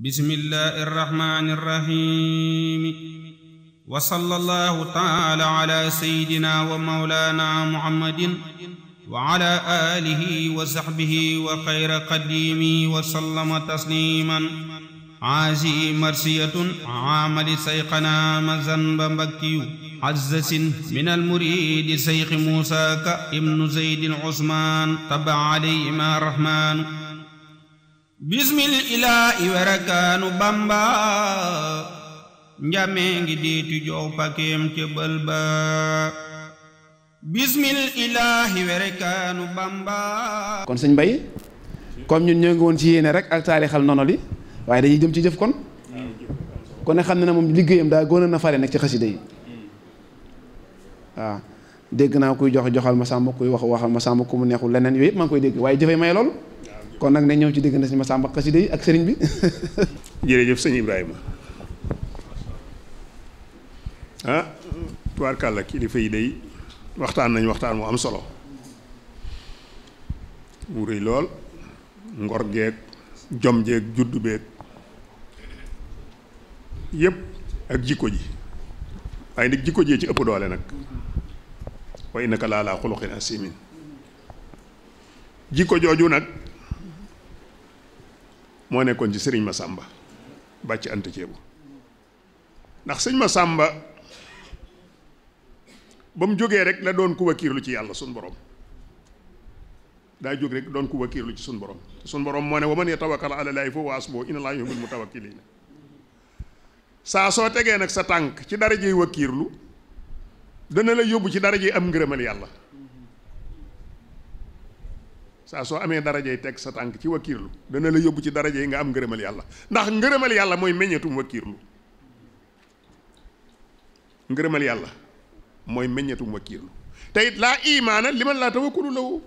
bismillahi irrahmani irrahim wa sallallahu taala ala sayyidina wa mawlana muhammadin wa ala alihi wa sahbihi wa khayra qadimi wa sallama tasliman aasi marsiyatun amali sayqana mazanba mbakkiyu azzasin min almuridi sayqi musa ka ibnu zaydin usman taba alayhima rahmanu bismil ilaahi werakaanu bamba njame ngi diitu jow pakeem cëbal ba bismil ilaahi werakaanu bamba. kon sëñ Mbaye comme ñun ñoo ngi woon ci yéene rek ak taarixal nono li waaye dañuy jëm ci jëf kon ne xam ne na moom liggéeyam daa gën a fare nag ci xasida yi waaw dégg naa kuy joxal ma sàmba kuy waxal ma sàmba ku mu neexul leneen yooyu yëpp maa ngi koy dégg waaye jëfee may lool kon nag ne ñëw ci diggante si ma sàmba xasida yi ak sëriñ bi. jërëjëf sëñ Ibrahima tubaarkàlla kilifa yi day waxtaan nañ waxtaan mu am solo mu rëy lool ngor geeg jom jeeg juddu beeg yépp ak jikko ji waaye nag jikko jee ci ëpp doole nag wa innaka la ala xuluqin asimin jikko jooju nag moo nekkoon ci sëriñ Masamba bàcc ant ceebu ndax sëñ Masamba ba mu jógee rek la doon ku wakiirlu ci yàlla sun borom daa jóg rek doon ku wakiirlu ci sun borom moo ne wa man yatawakkal ala llaahi fa huwa hasbuhu inna llaaha yuhibbul mutawakkiliin saa soo tegee nag sa tànk ci darajey wakiirlu dana la yóbbu ci darajey am ngërëmal yàlla saa soo amee darajey teg sa tànk ci wakiirlu dana la yóbbu ci darajey nga am ngërëmal yàlla ndax ngërëmal yàlla mooy meññetum wakiirlu ngërëmal yàlla mooy meññetum wakiirlu te it laa imaana liman laa tawakkulu lahu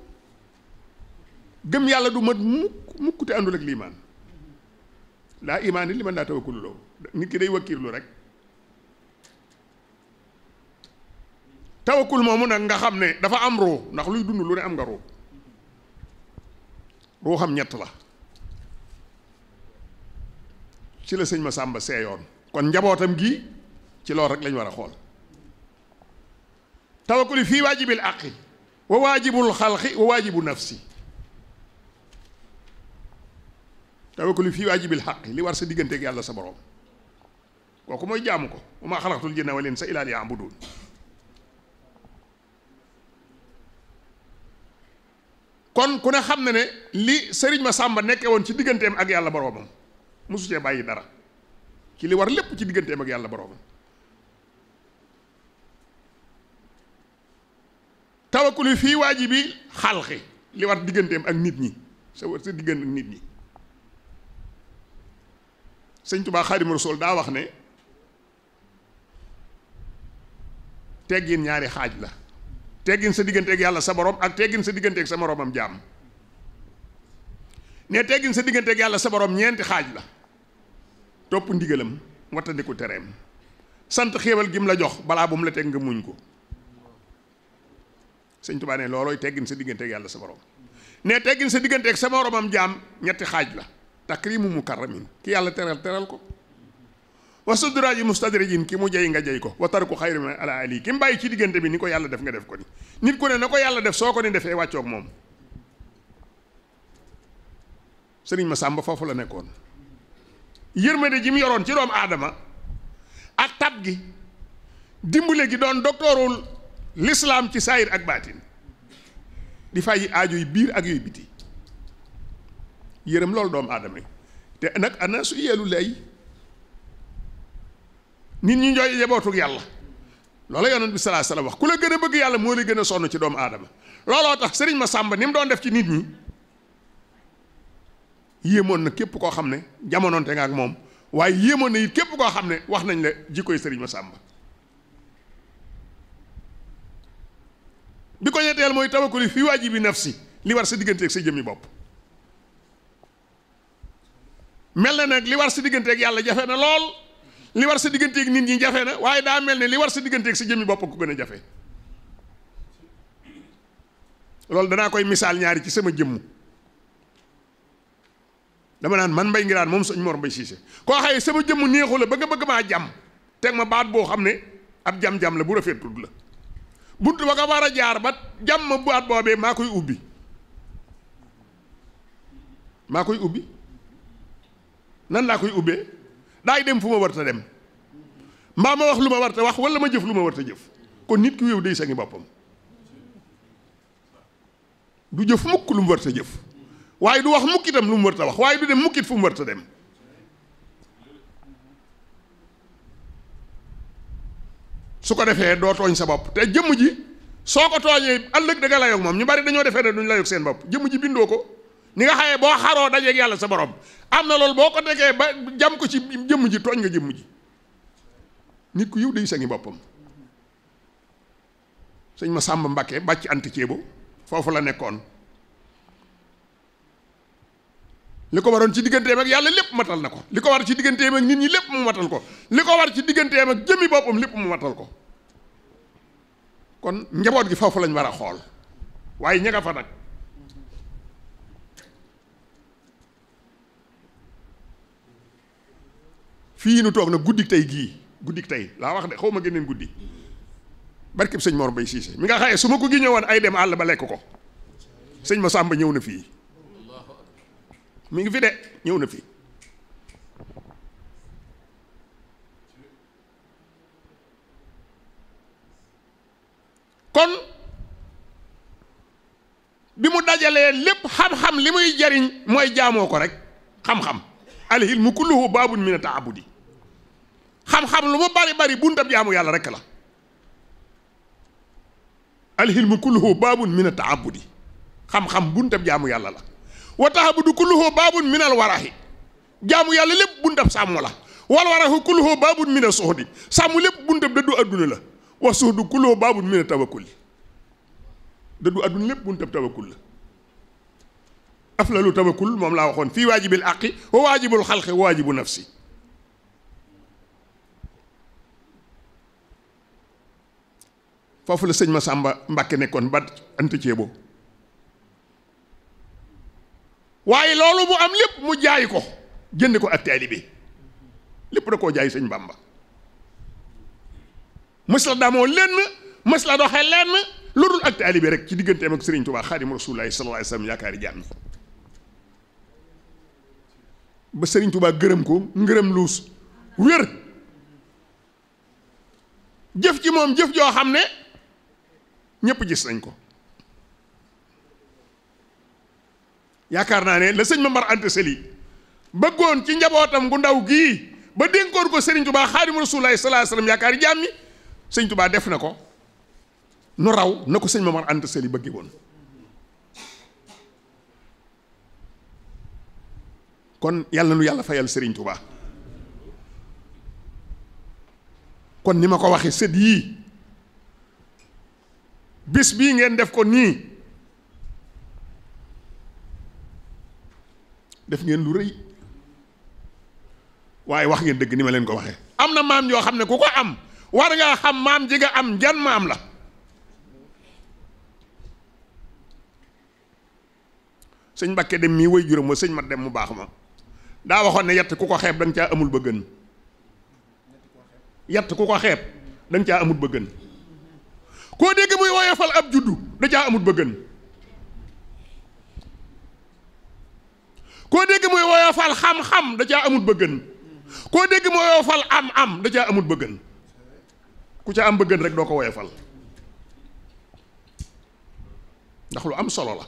gëm yàlla du mat mukk te àndul ak liimaan laa imaana liman laa tawakkulu lahu nit ki day wakiirlu rek tawakkul moomu nag nga xam ne dafa am ruu ndax luy dund lu ne am nga ruu ruu xam ñett la ci la sëñ Masamba seeyoon kon njabootam gi ci loolu rek lañ war a xool tawakkuli fii waajibil aqi wa waajibul xalqi wa waajibu nafsi tawakkuli fii waajibil xaqi li war sa digganteeg yàlla sa borom kooku mooy jaamu ko wa maa xalaqtul jinna wal insa illaa liya'buduun kon ku ne xam na ne li sëriñ Masamba nekke woon ci digganteem ak yàlla boromam mosu cee bàyyi dara ci li war lépp ci digganteem ak yàlla boromam tawakkuli fii waajibi xalqi li war digganteem ak nit ñi sa diggante ak nit ñi sëñ Tuubaa Xaadimu Rasuul daa wax ne teggin ñaari xaaj la teggin sa digganteeg yàlla sa borom ak teggin sa digganteeg sa moroomam jaam ne teggin sa digganteeg yàlla sa borom ñeenti xaaj la topp ndigalam wattandiku tereem sant xéewal gi mu la jox balaa bu mu la teg nga muñ ko sëñ Tuubaa ne loolooy teggin sa digganteeg yàlla sa borom ne teggin sa digganteeg sa moroomam jaam ñetti xaaj la takrimu mukarramin ki yàlla teral ko wa sudraji mustadrijin ki mu jey nga jey ko wa tarku xayri min ala ali ki mu bàyyi ci diggante bi ni ko yàlla def nga def ko ni nit ku ne na ko yàlla def soo ko ni defee wàccoog moom sëriñ Masamba foofu la nekkoon yërmande ji mu yoroon ci doomu aadama ak tab gi dimbale gi doon doktoorul lislaam ci saayir ak baatin di fay aajo yi biir ak yooyu biti yërëm loolu doomu aadama yi te nag ana su yeelu lay nit ñi ñooy yebootug yàlla loola yonent bi sallallahu alayhi wasallam wax ku la gën a bëgg yàlla moo la gën a sonn ci doomu aadama looloo tax sëriñ Masamba ni mu doon def ci nit ñi yéemoon na képp koo xam ne jamonoonte nga ak moom waaye yéemoon na it képp koo xam ne wax nañ la jikkoy sëriñ Masamba bi ko ñetteel mooy tawakkuli fii waajibi nafsi li war sa digganteeg sa jëmmi bopp mel na nag li war sa digganteeg yàlla jafe na lool li war sa digganteeg nit ñi jafe na waaye daa mel ne li war sa digganteeg sa jëmmi bopp ko gën a jafe loolu danaa koy misaal ñaari ci sama jëmm dama naan man Mbay Ngiraan moom sëñ Mor Mbay Siise koo xaye sama jëmm neexu la ba nga bëgg maa jàmm teg ma baat boo xam ne ab jam-jam la bu rafetul la bunt ba nga war a jaar ba jàmm ma baat boobee maa koy ubbi nan laa koy ubbee daay dem fu ma warta dem mbaa ma wax lu ma warta wax wala ma jëf lu ma warta jëf kon nit ku yow day sangi boppam du jëf mukk lu mu warta jëf waaye du wax mukk itam lu mu warta wax waaye du dem mukkit fu mu warta dem su ko defee doo tooñ sa bopp te jëmm ji soo ko tooñee ëllëg da nga layoog moom ñu bari dañoo defee ne duñ layoog seen bopp jëmm ji bindoo ko ni nga xamee boo xaroo dajeeg yàlla sa borom am na loolu boo ko tegee ba jam ko ci jëmm ji tooñ nga jëmm ji nit ku yiw day sangi boppam sëñ ma Sàmba Mbàkke bàcc anti ceebo foofu la nekkoon li ko waroon ci digganteem ak yàlla lépp matal na ko li ko war ci digganteem ak nit ñi lépp mu matal ko li ko war ci digganteem ak jëmmi boppam lépp mu matal ko kon njaboot gi foofu lañ war a xool waaye ña nga fa nag fii nu toog nag guddik tey laa wax de xaw ma génneen guddi barkeb sëñ Mor Mbay Siise mi nga xaye su ma ko gi ñëwoon ay dem àll ba lekk ko sëñ ma Sàmba ñëw na fii mi ngi fi de ñëw na fi kon bi mu dajalee lépp xam-xam li muy jariñ mooy jaamoo ko rek xam-xam alhilmu kulluhu baabun min taabudi xam-xam lu mu bari buntab jaamu yàlla rek la alhilmu kulluhu baabun min taabudi xam-xam buntab jaamu yàlla la wa tahabudu kulluhu baabun min al warahi jaamu yàlla lépp buntab sàmm la wal warahu kulluhu baabun min a suhdi sàmm lépp buntab dëddu adduna la wa suhdu kulluhu baabun min a tawakkul dëddu adduna lépp buntab tawakkul la aflalu tawakkul moom laa waxoon fii waajibil aqi wa waajibul xalqi wa waajibu nafsi foofu la sëñ ma Sàmba Mbàkke nekkoon ba ant ceebo waaye loolu mu am lépp mu jaay ko jënd ko ak taalibe lépp da koo jaay sëñ Bàmba mës la damoo lenn mës la doxe lenn lu dul ak taalibe rek ci digganteem ak Sëriñ Tuubaa Xaadimu Rasuulillaahi sallallaahu alayhi wa sallam yaakaari jaam ñi ba Sëriñ Tuubaa gërëm ko ngërëm luus wér jëf ci moom jëf joo xam ne ñépp gis nañ ko yaakaar naa ne la sëñ Mamar Anta Sali bëggoon ci njabootam gu ndaw gii ba dénkoon ko Sëriñ Tuubaa Xaadimu Rasuulillaahi sallallaahu alayhi wa sallam yaakaari jaam ñi sëñ Tuubaa def na ko nu raw na ko sëñ Mamar Anta Sali bëgge woon kon yàlla nu yàlla fayal Sëriñ Tuubaa kon ni ma ko waxe sët yii bis bii ngeen def ko nii def ngeen lu rëy waaye wax ngeen dëgg ni ma leen ko waxee am na maam yoo xam ne ku ko am war ngaa xam maam ji nga am jan maam la sëñ Mbàkke dem mii way juróom ma sëñ mat dem mu baax ma daa waxoon ne yett ku ko xeeb da nga caa amul ba gën yett ku ko xeeb da nga caa amul ba gën koo dégg muy woyofal ab juddu da caa amul ba gën koo dégg muy woyofal xam-xam da caa amul ba gën koo dégg muy woyofal am-am da caa amul ba gën ku ca am ba gën rek doo ko woyofal ndax lu am solo la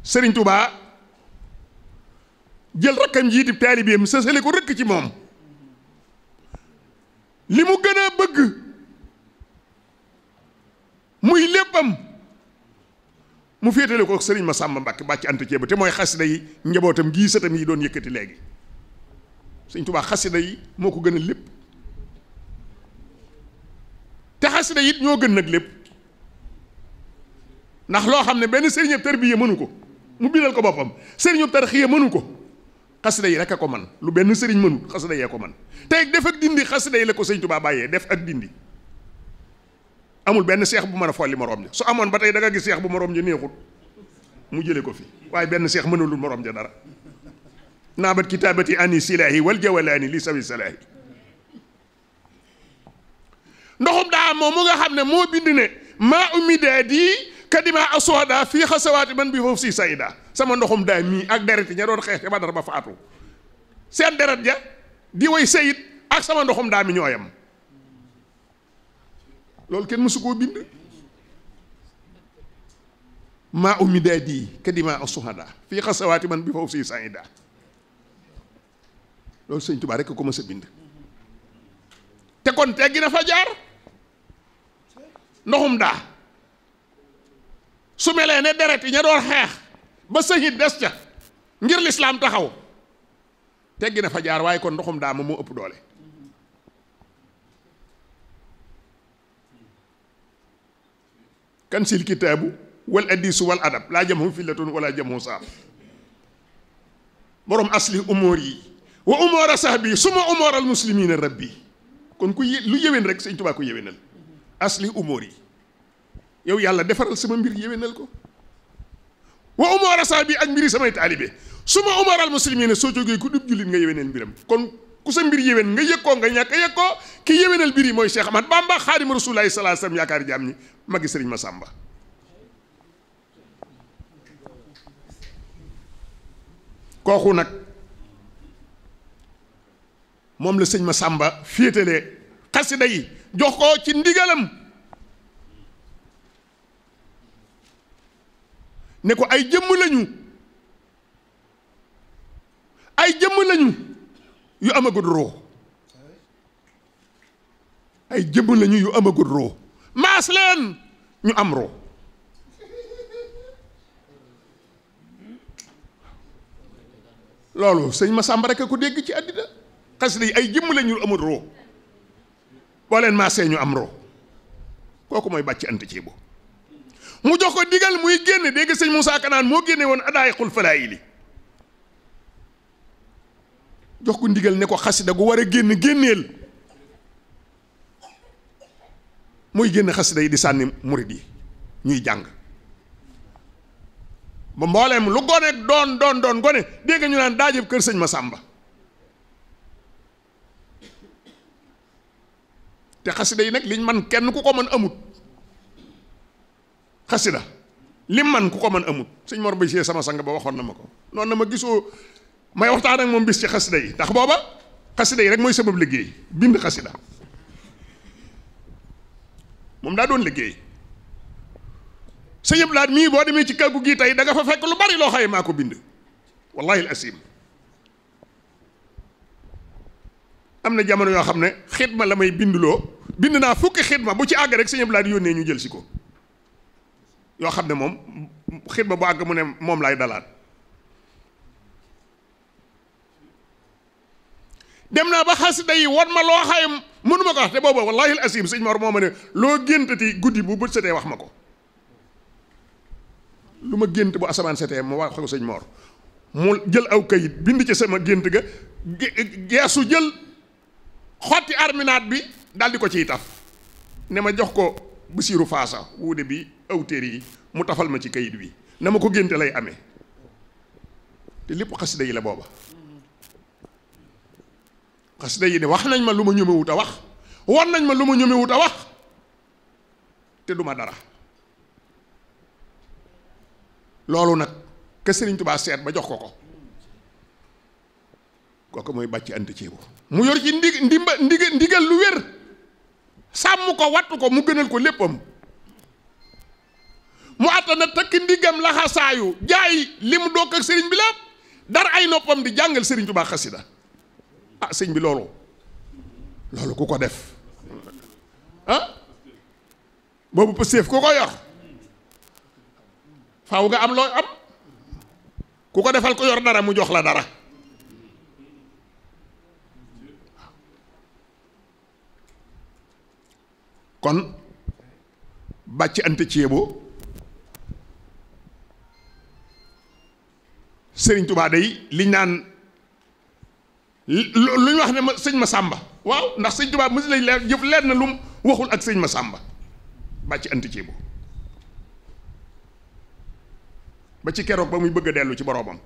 Sëriñ Tuubaa jël rakkam jiitib taalibeem sësale ko rëkk ci moom li mu gën a bëgg muy léppam mu féetale ko Sëriñ Masàmba Mbàkke bàcc ant ceeba te mooy xasida yi njabootam gii sëtam yi doon yëkkati léegi Sëriñ Tuubaa xasida yi moo ko gën a lépp te xasida yi ñoo gën nag lépp ndax loo xam ne benn sëriñab tarbiya mënu ko mu bindal ko boppam sëriñab tarxiya mënu ko xasida yi rek a ko man lu benn sëriñ mënu xasida yee ko man tey def ak dindi xasida yi la ko Sëriñ Tuubaa bàyyee def ak dindi amul benn seex bu mën a folli morom ja su amoon ba tey da nga gis seex bu morom ja neexut mu jële ko fi waaye benn seex mënulul morom ja dara naabat kitaabati ani silaahi wal jawalaani li sawi salaahi. ndoxum daa moom mu nga xam ne moo bind ne maa umidaadi kadima asooda fii xasawaati man bi foofu si sayda sama ndoxum daa mii ak deret ña doon xeex ca Badar ba faatu seen deret ja di way sayit ak sama ndoxum daa mi ñooyam loolu kenn mësu koo bind. maa umidaadi kadima asooda fii xasawaati man bi foofu si sayda loolu sëñ Tuubaa rekk ko mës a bind. te kon teggi na fa jaar ndoxum daa su melee ne deret yi ña doon xeex ba sëñit des ca ngir lislaam taxaw teggi na fa jaar waaye kon ndoxum daa moom moo ëpp doole. kan sil kitaabu wal hadiisu wal adab laa jamhu fillatun wala jamhu saab borom asli umóor yi wa umóora sahbi suma umóoral muslimiina rabbi kon ku lu yéwén rek sëñ Tuubaa ko yéwénal asli umóor yi yow yàlla defaral sama mbir yéwénal ko wa umóora sahbi ak mbiri samay taalibe suma umóoral muslimiina soo jógee ku dub jullit nga yéwénal mbiram kon ku sa mbir yéwén nga yëg koo nga ñàkk a yëg koo ki yéwénal mbir yi mooy Cheikh Ahmad Bamba Xaadimu Rasuulillaahi sallallaahu alayhi wa sallam yaakaar jaam ñi magi sëriñ Masamba. kooku nag moom la sëñ Masamba féetale xasida yi jox ko ci ndigalam ne ko ay jëmm lañu yu amagul roo ay jëmm lañu yu amagul roo maas leen ñu am roo loolu sëñ Masamba rek a ko dégg ci àddina xasida yi ay jëmm lañu amul roo boo leen maasee ñu am roo kooku mooy bàcc ant ci bu mu jox ko digal muy génne dégg sëñ Moussa Kanaan moo génne woon adaayiqul falaayili jox ko ndigal ne ko xasida gu war a génneel muy génn xasida yi di sànni murid yi ñuy jàng ba mbooleem lu gone doon gone dégg nga ñu naan daajëb kër sëñ Masamba te xasida yi nag liñ man kenn ku ko mën amut xasida lim man ku ko mën amut sëñ Mor Bay sama sang ba waxoon na ma ko noonu na ma gisoo may waxtaan ak moom bis ci xasida yi ndax booba xasida yi rek mooy sabab liggéey bind xasida moom daa doon liggéey sëñ Abdou Lahad mii boo demee ci kàggu gi tey da nga fa fekk lu bari loo xaye maa ko bind wallahi al asim am na jamono yoo xam ne xidma la may bindloo bind naa fukki xidma bu ci àgg rek sëñ Abdou Lahad yónnee ñu jël si ko yoo xam ne moom xidma bu àgg mu ne moom laay dalaat dem naa ba xasida yi won ma loo xaye mënuma ko wax te booba wallahi al asim sëñ Mor moo ma ne loo géntati guddi bu bët setee wax ma ko lu ma gént bu asamaan setee ma wax ko sëñ Mor mu jël aw kayit bind ci sama gént ga geesu jël xotti arminaat bi daal di ko ciy taf ne ma jox ko Basiiru Faasa wuude bi aw téere yi mu tafal ma ci kayit bi na ma ko génte lay amee te lépp xasida yi la booba xasida yi ne wax nañ ma lu ma ñëmewut a wax wan nañ ma lu ma ñëmewut a wax te duma dara loolu nag ke Sëriñ Tuubaa seet ba jox ko ko kooku mooy bàcc ant ceebu mu yor ci ndigal lu wér sàmm ko wattu ko mu gënal ko léppam mu àttana takk ndigam laxasaayu jaay li mu dokk ak sëriñ bi lépp dara ay noppam di jàngal Sëriñ Tuubaa xasida ah sëñ bi loolu ku ko def ah boobu pëseef ku ko yor faaw nga am loo am ku ko defal ko yor dara mu jox la dara kon bàcc ante ceebo Sëriñ Tuubaa day liñ naan lu ñu wax ne sëñ Masamba waaw ndax sëñ Tuubaa mos lañ leer jëf leer na lum waxul ak sëñ Masamba bàcc ant ceebo ba ci keroog ba muy bëgg a dellu ci boroomam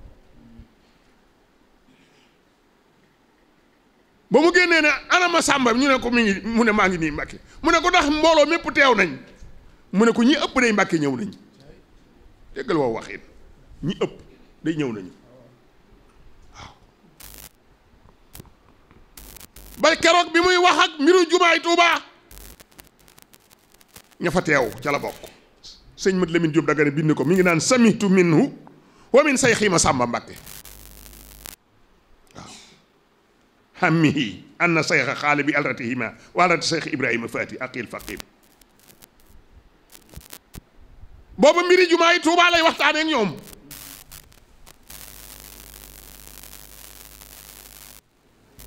ba mu génnee ne anama sàmba ñu ne ko mi ngi mu ne maa ngi nii Mbàkke mu ne ko ndax mbooloo mépp teew nañ mu ne ko ñi ëpp day Mbàkke ñëw nañ déggal woo waxin ñi ëpp day ñëw nañu waaw ba keroog bi muy wax ak mbiru jumaay Tuubaa ña fa teew ca la bokk sëñ Mat Lamin Jóob Dagana bind ko mi ngi naan samitu minhu wa min say xiima Sàmba Mbàkke waaw hammihi anna sayxa xaale bi alratihima wa alrati sayx Ibrahima Faati aqil faqim booba mbiri jumaay Tuubaa lay waxtaanee ak ñoom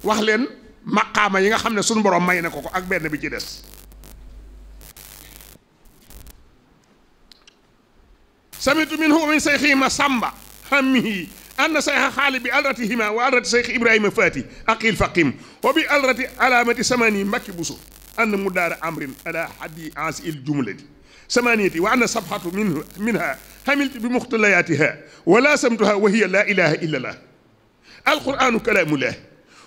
wax leen maqaama yi nga xam ne suñu borom may na ko ak benn bi ci des samitu minhu wa min sayxihima Sàmba hammihi anna sayxa xaali bi alratihima wa alrati sayx Ibrahima Faati aqil faqim wa bi alrati alaamati samani Mbàkke Buso anna mu daara amrin ala haddi ansi il jumlati samaniyati wa anna sabhatu minha hamiltu bi muxtalayatiha wa lasamtuha wa hiya la ilaha illa allah alquranu kalamullah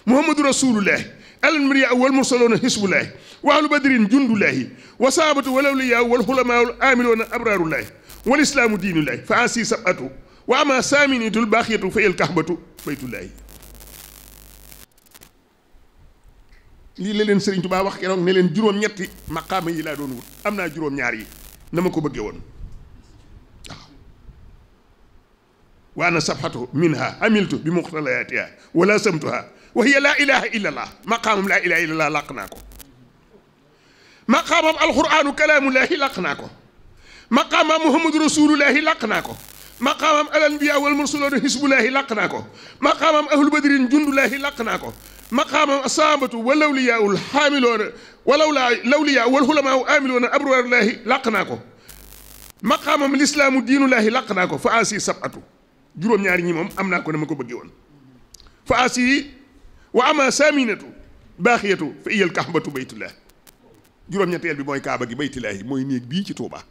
muhammadu rasulullah alanbiya wal mursaluna hisbullah wa ahlu badrin jundullahi wa sahabatu wal awliya wal hulama wal amiluna abrarullah wal islamu diinullah fa ansi sabatu wa ama saminitul baqiyatu fa el kahbatu baytullahi lii la leen Sëriñ Tuubaa wax keroog ne leen juróom-ñetti maqaama yi laa doon wut am naa juróom-ñaar yi na ma ko bëggee woon waaw wa ana sabhatu minha amiltu bi muxtalayatiha wala samtuha wa hiya laa ilaha illa allah maqaamam laa ilaha illa allah làq naa ko maqaamam alquranu kalaamullahi làq naa ko maqaamam muhammadu rasulullahi làq naa ko maqaamam alanbiya wal mursaluna hisbullahi làq naa ko maqaamam ahlu badrin jundullahi làq naa ko maqaamam asaabatu wal awliyaa wal xaamiloona lawliyaa wal xulamaa aamiloona abraarullaahi làq naa ko maqaamam lislaamu diinullaahi làq naa ko fa asi sabatu juróom-ñaari ñi moom am naa ko ne ma ko bëggee woon fa asi wa ama saaminatu baaxiyatu fa iyal kaxbatu baytullah juróom-ñetteel bi mooy kaaba gi baytullaahi mooy néeg bii ci Touba.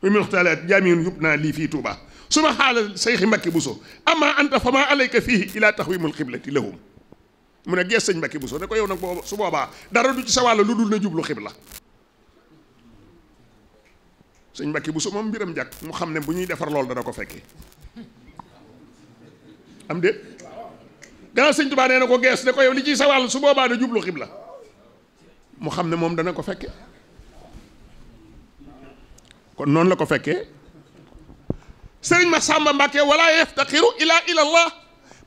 mi muxtaalaat jaamiun yub naa lii fii Touba suma xaalal sayxi Mbàkke Buso ama anta fa maa alayka fii ilaa taxwimul xiblati lahum mu ne gees sëñ Mbàkke Buso ne ko yow nag booba su boobaa dara du ci sa wàll lu dul na jublu xibla sëñ Mbàkke Buso moom mbiram jàkk mu xam ne bu ñuy defar lool dana ko fekkee am déet gannaaw sëñ Tuubaa nee na ko gees ne ko yow li ciy sa wàll su boobaa na jublu xibla mu xam ne moom dana ko fekke kon noonu la ko fekkee sëriñ Masamba Mbàkke wala yaftaqiru ila ilallah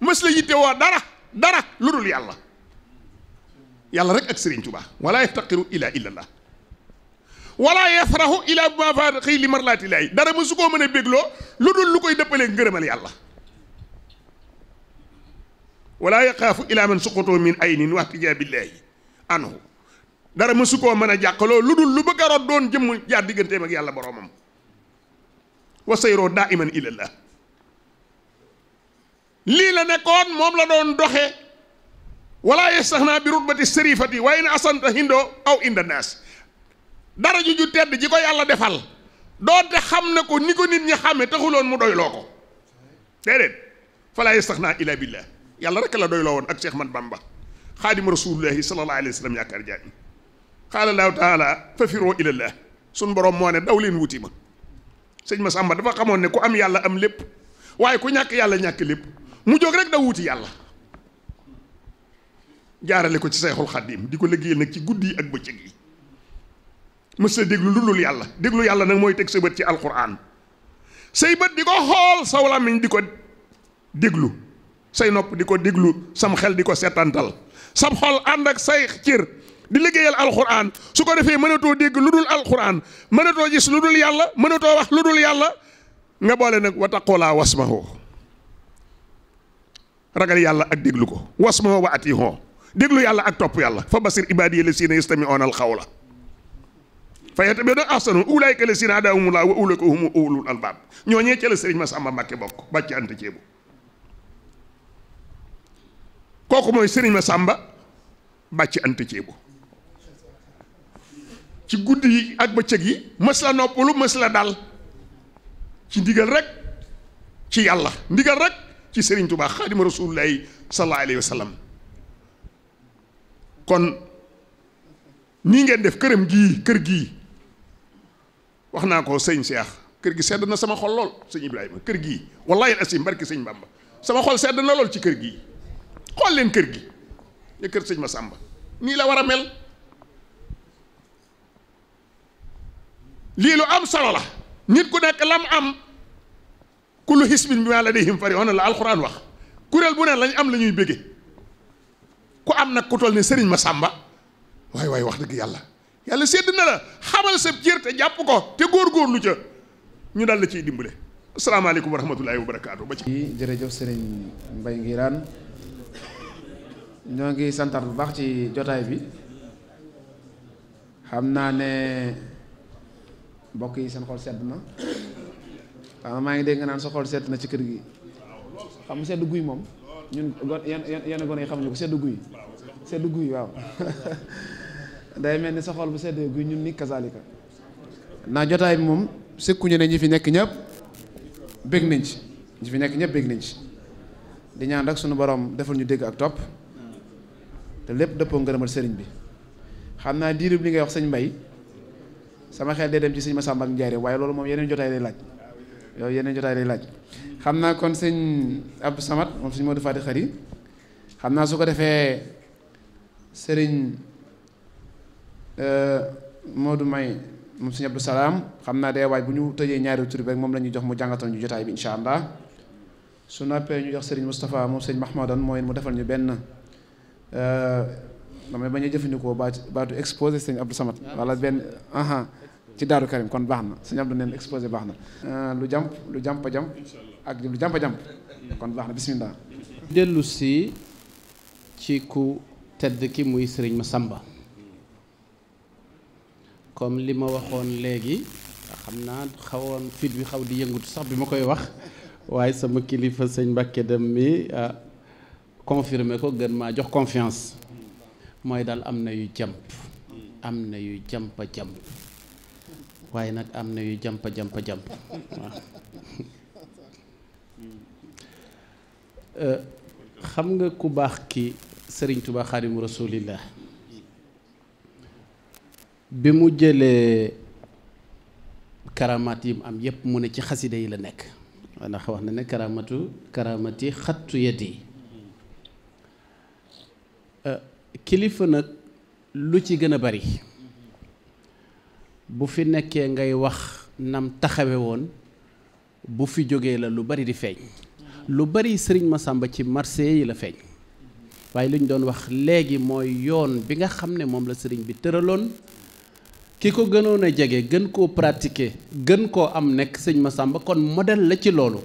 mës la yitte woo dara lu dul yàlla rek ak sëriñ Tuubaa wala yaftaqiru ila ilallah wala yafrahu ila ma faaqi li marlaatillaahi dara mësu koo mën a bégloo lu dul lu koy dëppalee ngërëmal yàlla wala yaqaafu ila man suqutoo min aynin wa ihtijaabillahi anhu dara mësu koo mën a jàqaloo lu dul lu bëgg a rot doon jëmm jaar digganteem ak yàlla boroomam wa sayroo daa iman ilallah lii la nekkoon moom la doon doxe wala yastaxnaa bi rutbati sërifati waaye na asanta hindoo aw inda naas dara ju tedd ji ko yàlla defal doonte xam na ko ni ko nit ñi xame taxuloon mu doyloo ko déedéet fala yastaxnaa illa billah yàlla rek la doyloo woon ak Cheikh Mat Bamba xaadimu rasulullahi sallallahu alayhi wa sallam yaakaar jaani qaala allahu taala fafiroo ilallah sun borom moo ne daw leen wuti ma sëñ Masamba dafa xamoon ne ku am yàlla am lépp waaye ku ñàkk yàlla ñàkk lépp mu jóg rek da wuti yàlla jaarale ko ci Seexul Xadiim di ko liggéeyal nag ci guddi yi ak bëccëg yi mës sa déglu lu dul yàlla déglu yàlla nag mooy teg sa bët ci alquran say bët di ko xool saw làmmiñ di ko déglu say nopp di ko déglu sam xel di ko setantal sam xol ànd ak say cër di liggéeyal alquran su ko defee mënatoo dégg lu dul alquran mënatoo gis lu dul yàlla mënatoo wax lu dul yàlla nga boole nag wa taqoolaa wasmahu ragal yàlla ak déglu ko wasmahu wa atiihu déglu yàlla ak topp yàlla fa basir ibaadiya llaziina yastami'uuna al-qawla fa yattabi'uuna ahsanahu ulaa'ika llaziina hadaahumullaahu wa ulaa'ika humu ulul albaab ñooñee ca la sëriñ Masamba Mbàkke bokk bàcc anta ceebu kooku mooy sëriñ Masamba bàcc anta ceebu ci guddi yi ak bëccëg yi mës la noppalu mës la dal ci ndigal rek ci yàlla ndigal rek ci Sëriñ Tuubaa Xaadimu Rasuulillaahi sallallaahu alayhi wa sallam kon nii ngeen def këram gii kër gii wax naa ko sëñ Cheikh kër gi sedd na sama xol lool sëñ Ibrahima kër gii wallaahi asim barki sëñ Bamba sama xol sedd na lool ci kër gii xool leen kër gi ne kër sëñ Massamba nii la war a mel lii lu am solo la nit ku nekk lam am kullu hisbin bimaa ladayhim farihun la alxuraan wax kuréel bu ne lañ am la ñuy bége ku am nag ku toll ne sëriñ Massamba waay wax dëgg yàlla sedd na la xamal sa cër te jàpp ko te góorgóorlu ca ñu dal la ciy dimbale asalaamaaleykum wa rahmatullahi wa barakaatu ba ci jërëjëf sëriñ Mbaye Nguirane ñoo ngi santaat bu baax ci jotaay bi xam naa ne mbokk yi seen xol sedd na waaw maa ngi dégg nga naan sa xol sedd na ci kër gi xam nga sedd guy moom ñun yenn gone yi xamuñu ko sedd guy waaw day mel ni sa xol bu seddee guy ñun ni kazalika naa jotaay bi moom sëkkuñu ne ñi fi nekk ñëpp bég nañ ci ñi fi nekk ñëpp bég nañ ci di ñaan rek suñu borom defal ñu dégg ak topp te lépp dëppoo ngërëmal sëriñ bi xam naa diirub li ngay wax sëñ Mbay sama xel day dem ci sëñ Massamba ak Njaare waaye loolu moom yeneen jotaay lay laaj yow yeneen jotaay lay laaj xam naa kon sëñ Abdou Samad moom sëñ Modou Fati Xari xam naa su ko defee sëriñ Modou May moom sëñ Abdou Salaam xam naa day waaj bu ñu tëjee ñaari tur bi rek moom la ñuy jox mu jàngatal ñu jotaay bi incha allah su noppee ñu jox sëriñ Moustapha moom sëñ Mahmoudan mooy mu defal ñu benn damay bañ a jëfandikoo baatu exposé sëñ Abdou Samad wala benn ci Daaru Karim kon baax na sëñ Abdou neen exposé baax na lu jàmp ak lu jàmp kon baax na bismillah dellu si ci ku tedd ki muy sëriñ Massamba comme li ma waxoon léegi xam naa xawoon fit bi xaw di yëngutu sax bi ma koy wax waaye sama kilifa sëñ Mbàkke dem mi confirmé ko gën maa jox confiance mooy daal am na yu jàmp am na yu jàmpa jàmp waaye nag am na yu jàmpa jàmp waaw xam nga ku baax ki Sëriñ Tuubaa Xaadimu Rasuulillah bi mu jëlee karamaat yi mu am yépp mu ne ci xasida yi la nekk ndax wax na ne karamati xattu yadi kilifa nag lu ci gën a bari bu fi nekkee ngay wax nam taxawe woon bu fi jógee la lu bari di feeñ lu bari sëriñ Massamba ci marché yi la feeñ waaye lu ñu doon wax léegi mooy yoon bi nga xam ne moom la sëriñ bi tëraloon ki ko gënoon a jege gën koo pratiquer gën koo am nekk sëñ Massamba kon modèle la ci loolu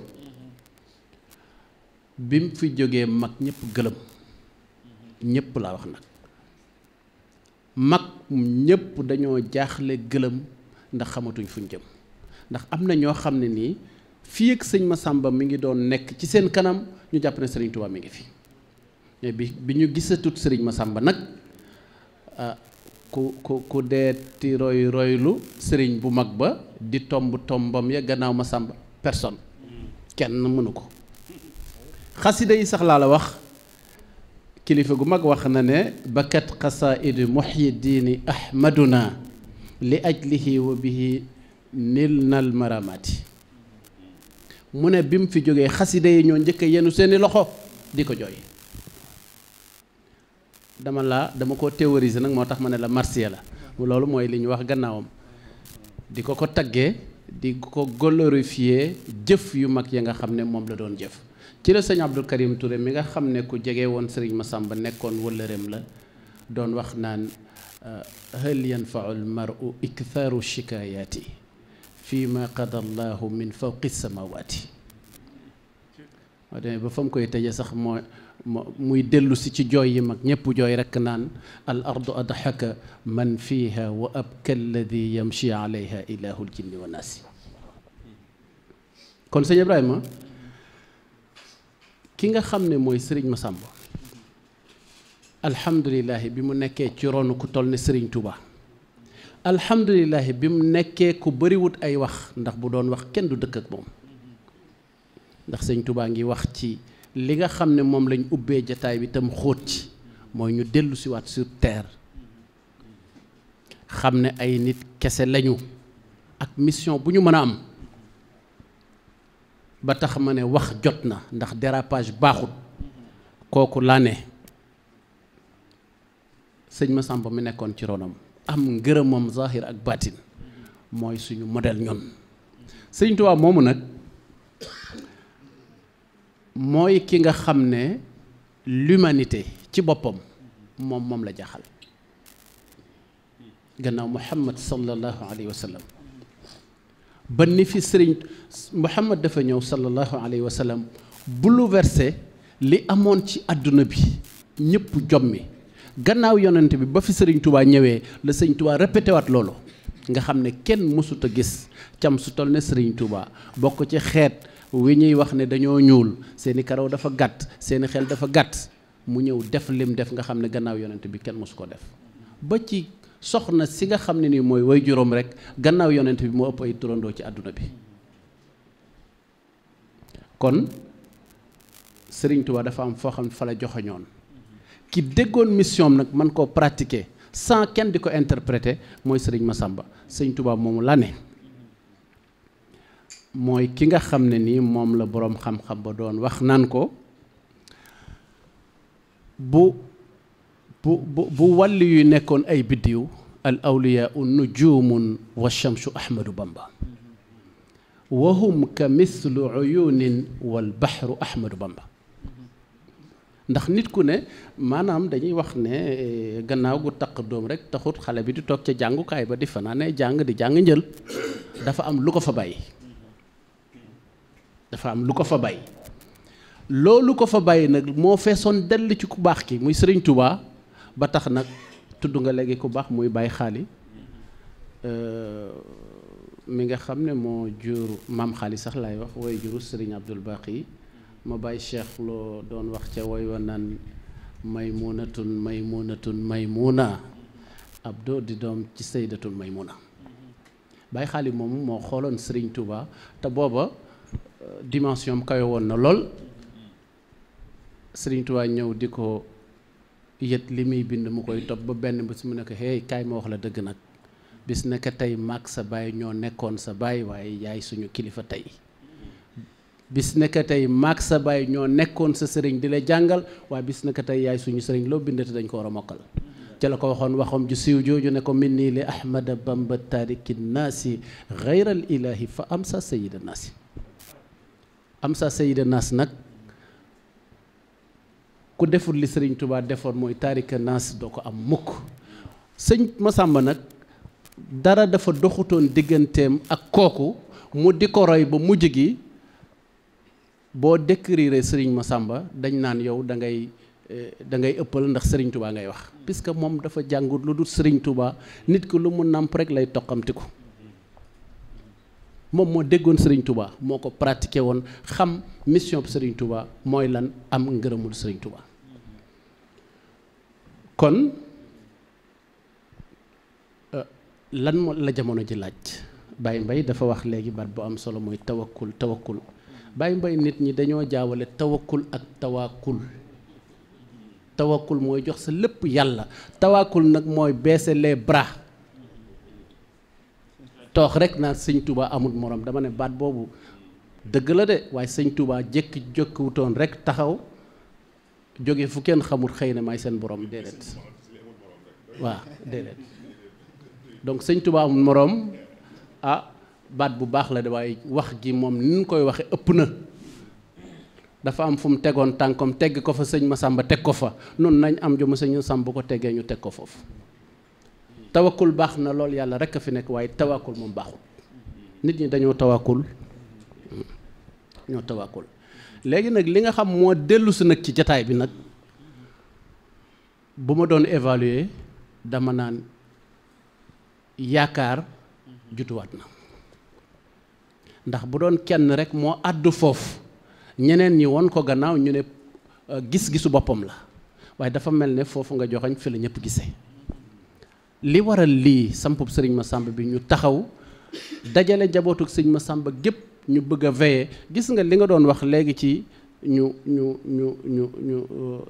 bi mu fi jógee mag ñëpp gëlëm ñëpp laa wax nag mag ñëpp dañoo jaaxle gëlëm ndax xamatuñ fuñ jëm ndax am na ñoo xam ne nii fii ak sëñ Massamba mi ngi doon nekk ci seen kanam ñu jàpp ne Sëriñ Tuubaa mi ngi fi mais bi ñu gisatut sëriñ Massamba nag ku deeti roylu sëriñ bu mag ba di tombam ya gannaaw Massamba personne kenn mënu ko xasida yi sax laa la wax kilifa gu mag wax na ne bakat xasaidu muhyiddini ahmaduna li ajlihi wa bihi nil nal maramati mu ne bi mu fi jógee xasida yi ñoo njëkk yenu seeni loxo di ko jooy dama ko théoriser nag moo tax ma ne la marsiya la loolu mooy li ñu wax gannaawam di ko taggee di ko glorifier jëf yu mag ya nga xam ne moom la doon jëf ci la sëñ Abdou Karim Touré mi nga xam ne ku jege woon sëriñ Massamba nekkoon wëllëreem la doon wax naan hal yanfau almaru iktharu shikayaati fi ma qada allahu min fawqi samawati moo demee ba fa mu koy tëje sax muy dellu si ci jooy yi mag ñépp jooy rekk naan al ardu adxaka man fiha wa abka alladi yamshi alayha ilahul jinni wa naasi kon sëñ Ibrahima ki nga xam ne mooy sëriñ Massamba alhamdulilahi bi mu nekkee ci ronu ku toll ne sëriñ Touba alhamdulilah bi mu nekkee ku bëriwut ay wax, ndax bu doon wax kenn du dëkk ak moom. ndax sëñ Touba ngi wax ci li nga xam ne moom lañ ubbee jataay bi tam xóot ci mooy ñu dellu si waat sur terre xam ne ay nit kese lañu ak mission bu ñu mën a am. ba tax ma ne wax jot na ndax dérapage baaxut. kooku laa ne sëñ Massamba mi nekkoon ci ronam am ngërëmam zahir ak baatin mooy suñu modèle ñun. sëñ Touba moomu nag mooy ki nga xam ne l'humanité ci boppam moom la jaxal gannaaw Muhammad sallallahu alayhi wa sallam. ba ni fi sëriñ Muhammad dafa ñëw sallallahu alayhi wa sallam bouleversé li amoon ci àdduna bi ñëpp jommi. gannaaw yonent bi ba fi sëriñ Touba ñëwee la sëriñ Touba répété waat loolu nga xam ne kenn mësut a gis cam su toll ne sëriñ Touba bokk ci xeet wi ñuy wax ne dañoo ñuul seeni karaw dafa gàtt seeni xel dafa gàtt mu ñëw def lim def nga xam ne gannaaw yonent bi kenn mësu ko def. ba ci soxna si nga xam ne nii mooy way juróom rek gannaaw yonent bi moo ëpp ay turandoo ci àdduna bi. kon sëriñ Touba dafa am foo xam ne fa la joxoñoon ki déggoon mission nag man koo pratiquer sans kenn di ko interpréter mooy sëriñ Massamba. sëriñ Touba moomu la ne mooy ki nga xam ne nii moom la boroom xam-xam ba doon wax naan ko bu wàlli yu nekkoon ay biddiw al awliyaa nujumun wa shamsu ahmadu bamba wa hum ka mislu uyunin wal bahru ahmadu bamba. ndax nit ku ne maanaam dañuy wax ne gannaaw gu taq doom rek taxut xale bi di toog ca jàngukaay ba di fanaanee jàng di jàng njël. dafa am lu ko fa bàyyi. dafa am lu ko fa bàyyi. loolu ko fa bàyyi nag moo feesoon dell ci ku baax ki muy sëriñ Touba. ba tax nag tudd nga léegi ku baax muy Baye Xaali mi nga xam ne moo jur maam Xaali sax laay wax way juru sëriñ Abdul Baqi ma Baye Cheikh loo doon wax ca woy wa naan maymunatun maymuna abdo di doom ci saydatun maymuna. Baye Xaali moom moo xooloon sëriñ Touba te booba dimension am kawe woon na lool sëriñ Touba ñëw di ko yët li muy bind mu koy topp ba benn bés mu ne ko hey kaay ma wax la dëgg nag bis ne ko tey maag sa baay ñoo nekkoon sa baay waaye yaay suñu kilifa tey. bis ne ko tey maag sa baay ñoo nekkoon sa sëriñ di la jàngal waaye bis ne ko tey yaay suñu sëriñ loo bindate dañ ko war a mokkal. ca la ko waxoon waxam ju siiw jooju ne ko minni li ahmada bamba tariki naasi gayral ilahi fa am sa sayida naasi. am sa sayida naas nag ku deful li sëriñ Touba defoon mooy taarika naas doo ko am mukk. sëñ Massamba nag dara dafa doxutoon digganteem ak kooku mu di ko roy ba mujj gi boo décrire sëriñ Massamba dañ naan yow da ngay ëppal ndax sëriñ Touba ngay wax puisque moom dafa jàngut lu dul sëriñ Touba nit ki lu mu nàmp rek lay toqamtiku. moom moo déggoon sëriñ Touba moo ko pratiqué woon xam mission bu sëriñ Touba mooy lan am ngërëmul sëriñ Touba. kon lan moo la jamono ji laaj Baye Mbaye dafa wax léegi baat bu am solo mooy tawakkul Baye Mbaye nit ñi dañoo jaawale tawakkul ak tawaakul. tawakkul mooy jox sa lépp yàlla tawaakul nag mooy baisser les bras toox rek naa sëñ Touba amul morom dama ne baat boobu dëgg la de waaye sëñ Touba jokkiwutoon rek taxaw jóge fu kenn xamul xëy na may seen borom déedéet waaw déedéet donc sëñ Touba amul morom baat bu baax la de waaye wax gi moom ni ñu koy waxe ëpp na. dafa am fu mu tegoon tànkom tegg ko fa sëñ Massamba teg ko fa noonu nañ am jom sëñ Massamba bu ko teggee ñu teg ko foofu. tawakkul baax na lool yàlla rek a fi nekk waaye tawakkul moom baaxul nit ñi dañoo tawakkul léegi nag li nga xam moo dellu si nag ci jataay bi nag bu ma doon évaluer dama naan yaakaar jutuwaat na ndax bu doon kenn rek moo àddu foofu ñeneen ñi won ko gannaaw ñu ne gis-gisu boppam la waaye dafa mel ne foofu nga joxoñ fi la ñëpp gisee li waral lii sampub sëriñ Massamba bi ñu taxaw dajale jabootuk sëriñ Massamba gépp ñu bëgg a veiller. gis nga li nga doon wax léegi ci ñu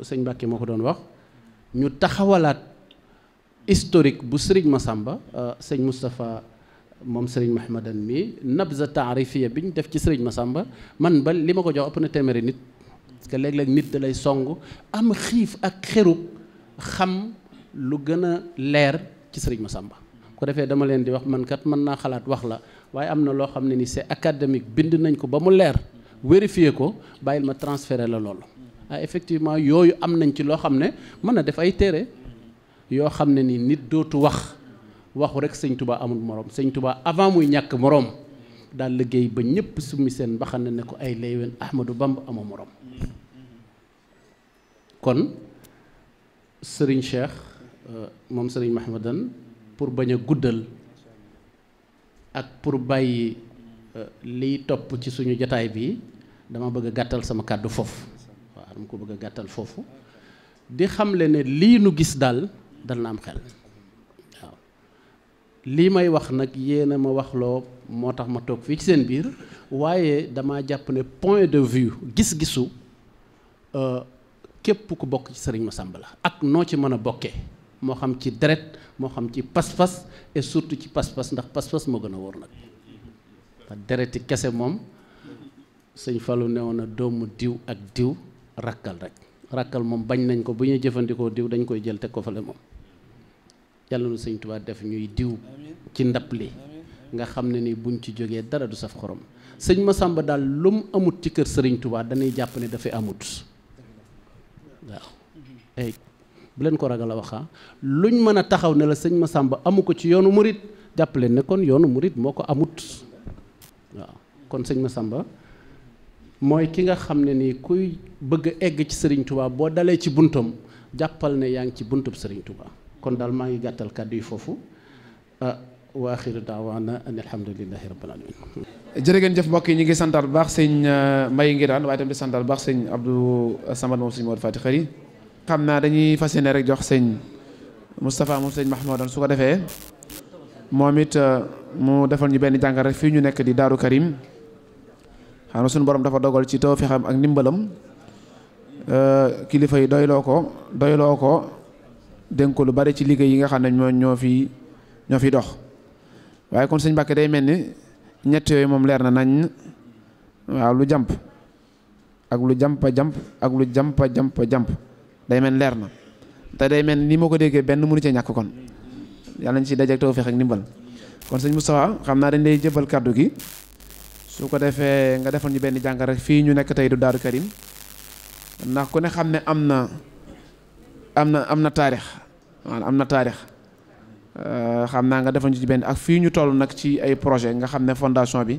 sëñ Mbàkke moo ko doon wax ñu taxawalaat historique bu sëriñ Massamba. sëñ Moustapha moom sëriñ Mahmadan mi nabza taarifiya bi ñu def ci sëriñ Massamba man ba li ma ko jox ëpp na téeméeri nit. parce que léeg-léeg nit da lay song am xiif ak xeruk xam lu gën a leer ci sëriñ Massamba. ko defee dama leen di wax man kat mën naa xalaat wax la waaye am na loo xam ne ni c'est académique bind nañ ko ba mu leer vérifier ko bàyyil ma transférer la loolu. Effectivement yooyu am nañ ci loo xam ne mën na def ay téere yoo xam ne ni nit dootu waxu rek sëñ Touba amul morom. sëñ Touba avant muy ñàkk morom daal liggéey ba ñëpp summi seen mbaxane ne ko ay laywen Ahmadou Bamba amoo morom. kon sëriñ Cheikh moom sëriñ Mahmadan pour bañ a guddal ak pour bàyyi liy topp ci suñu jataay bi dama bëgg a gàttal sama kàddu foofu. waaw dama ko bëgg a gàttal foofu di xamle ne lii nu gis daal dal na am xel. waaw lii may wax nag yéen a ma waxloo moo tax ma toog fii ci seen biir waaye dama jàpp ne point de vue gis-gisu képp ku bokk ci sëriñ Massamba la ak noo ci mën a bokkee moo xam ci deret moo xam ci pas-pas et surtout ci pas-pas ndax pas-pas moo gën a wóor nag. dereti kese moom sëñ Fallou newoon na doomu diw ak diw rakkal rek rakkal moom bañ nañ ko bu ñuy jëfandikoo diw dañ koy jël teg ko fale moom. yàlla na sëñ Tuubaa def ñuy diw ci ndab li nga xam ne ni buñ ci jógee dara du saf xorom. sëñ Massamba daal lu mu amut ci kër sëriñ Tuubaa dañuy jàpp ne dafay amut waaw. bu leen ko ragal a waxa luñ mën a taxaw ne la sëñ Massamba amu ko ci yoonu murit jàpp leen ne kon yoonu murit moo ko amut. waaw kon sëñ Massamba mooy ki nga xam ne nii kuy bëgg a egg ci sëriñ Touba boo dalee ci buntam jàppal ne yaa ngi ci buntub sëriñ Touba. kon daal maa ngi gàttal kàddu yi foofu wa axiru daawaana an alhamdulillahi rabbil alamin. jërë ngeen jëf mbokk yi ñu ngi santaat bu baax sëñ Mbaye Ngiraan waaye tamit di santaat bu baax sëñ Abdou Samad moom sëñ Modou Fati Xëri. xam naa dañuy fas yéene rek jox sëñ Moustapha moom sëñ Mahmoudan su ko defee moom it mu defal ñu benn jàngat rek fii ñu nekk di Daaru Karim xam na suñu borom dafa dogal ci tawfeexam ak ndimbalam kilifa yi doyloo ko dénk ko lu bari ci liggéey yi nga xam ne ñoo fi dox. waaye kon sëñ Mbàkke day mel ni ñett yooyu moom leer na nañ. waaw lu jàmp ak lu jàmpa jàmp ak lu jàmpa jàmp day mel leer na te day mel ni ma ko déggee benn mënu ca ñàkk kon yàlla nañ ci dajeek tawfeex ak ndimbal. kon sëñ Moustapha xam naa dañ lay jëbal kàddu gi su ko defee nga defal ñu benn jàngat rek fii ñu nekk tey du Daaru Karim ndax ku ne xam ne am na taarix maanaam am na taarix xam naa nga defal ñu ci benn ak fii ñu toll nag ci ay projet nga xam ne fondation bi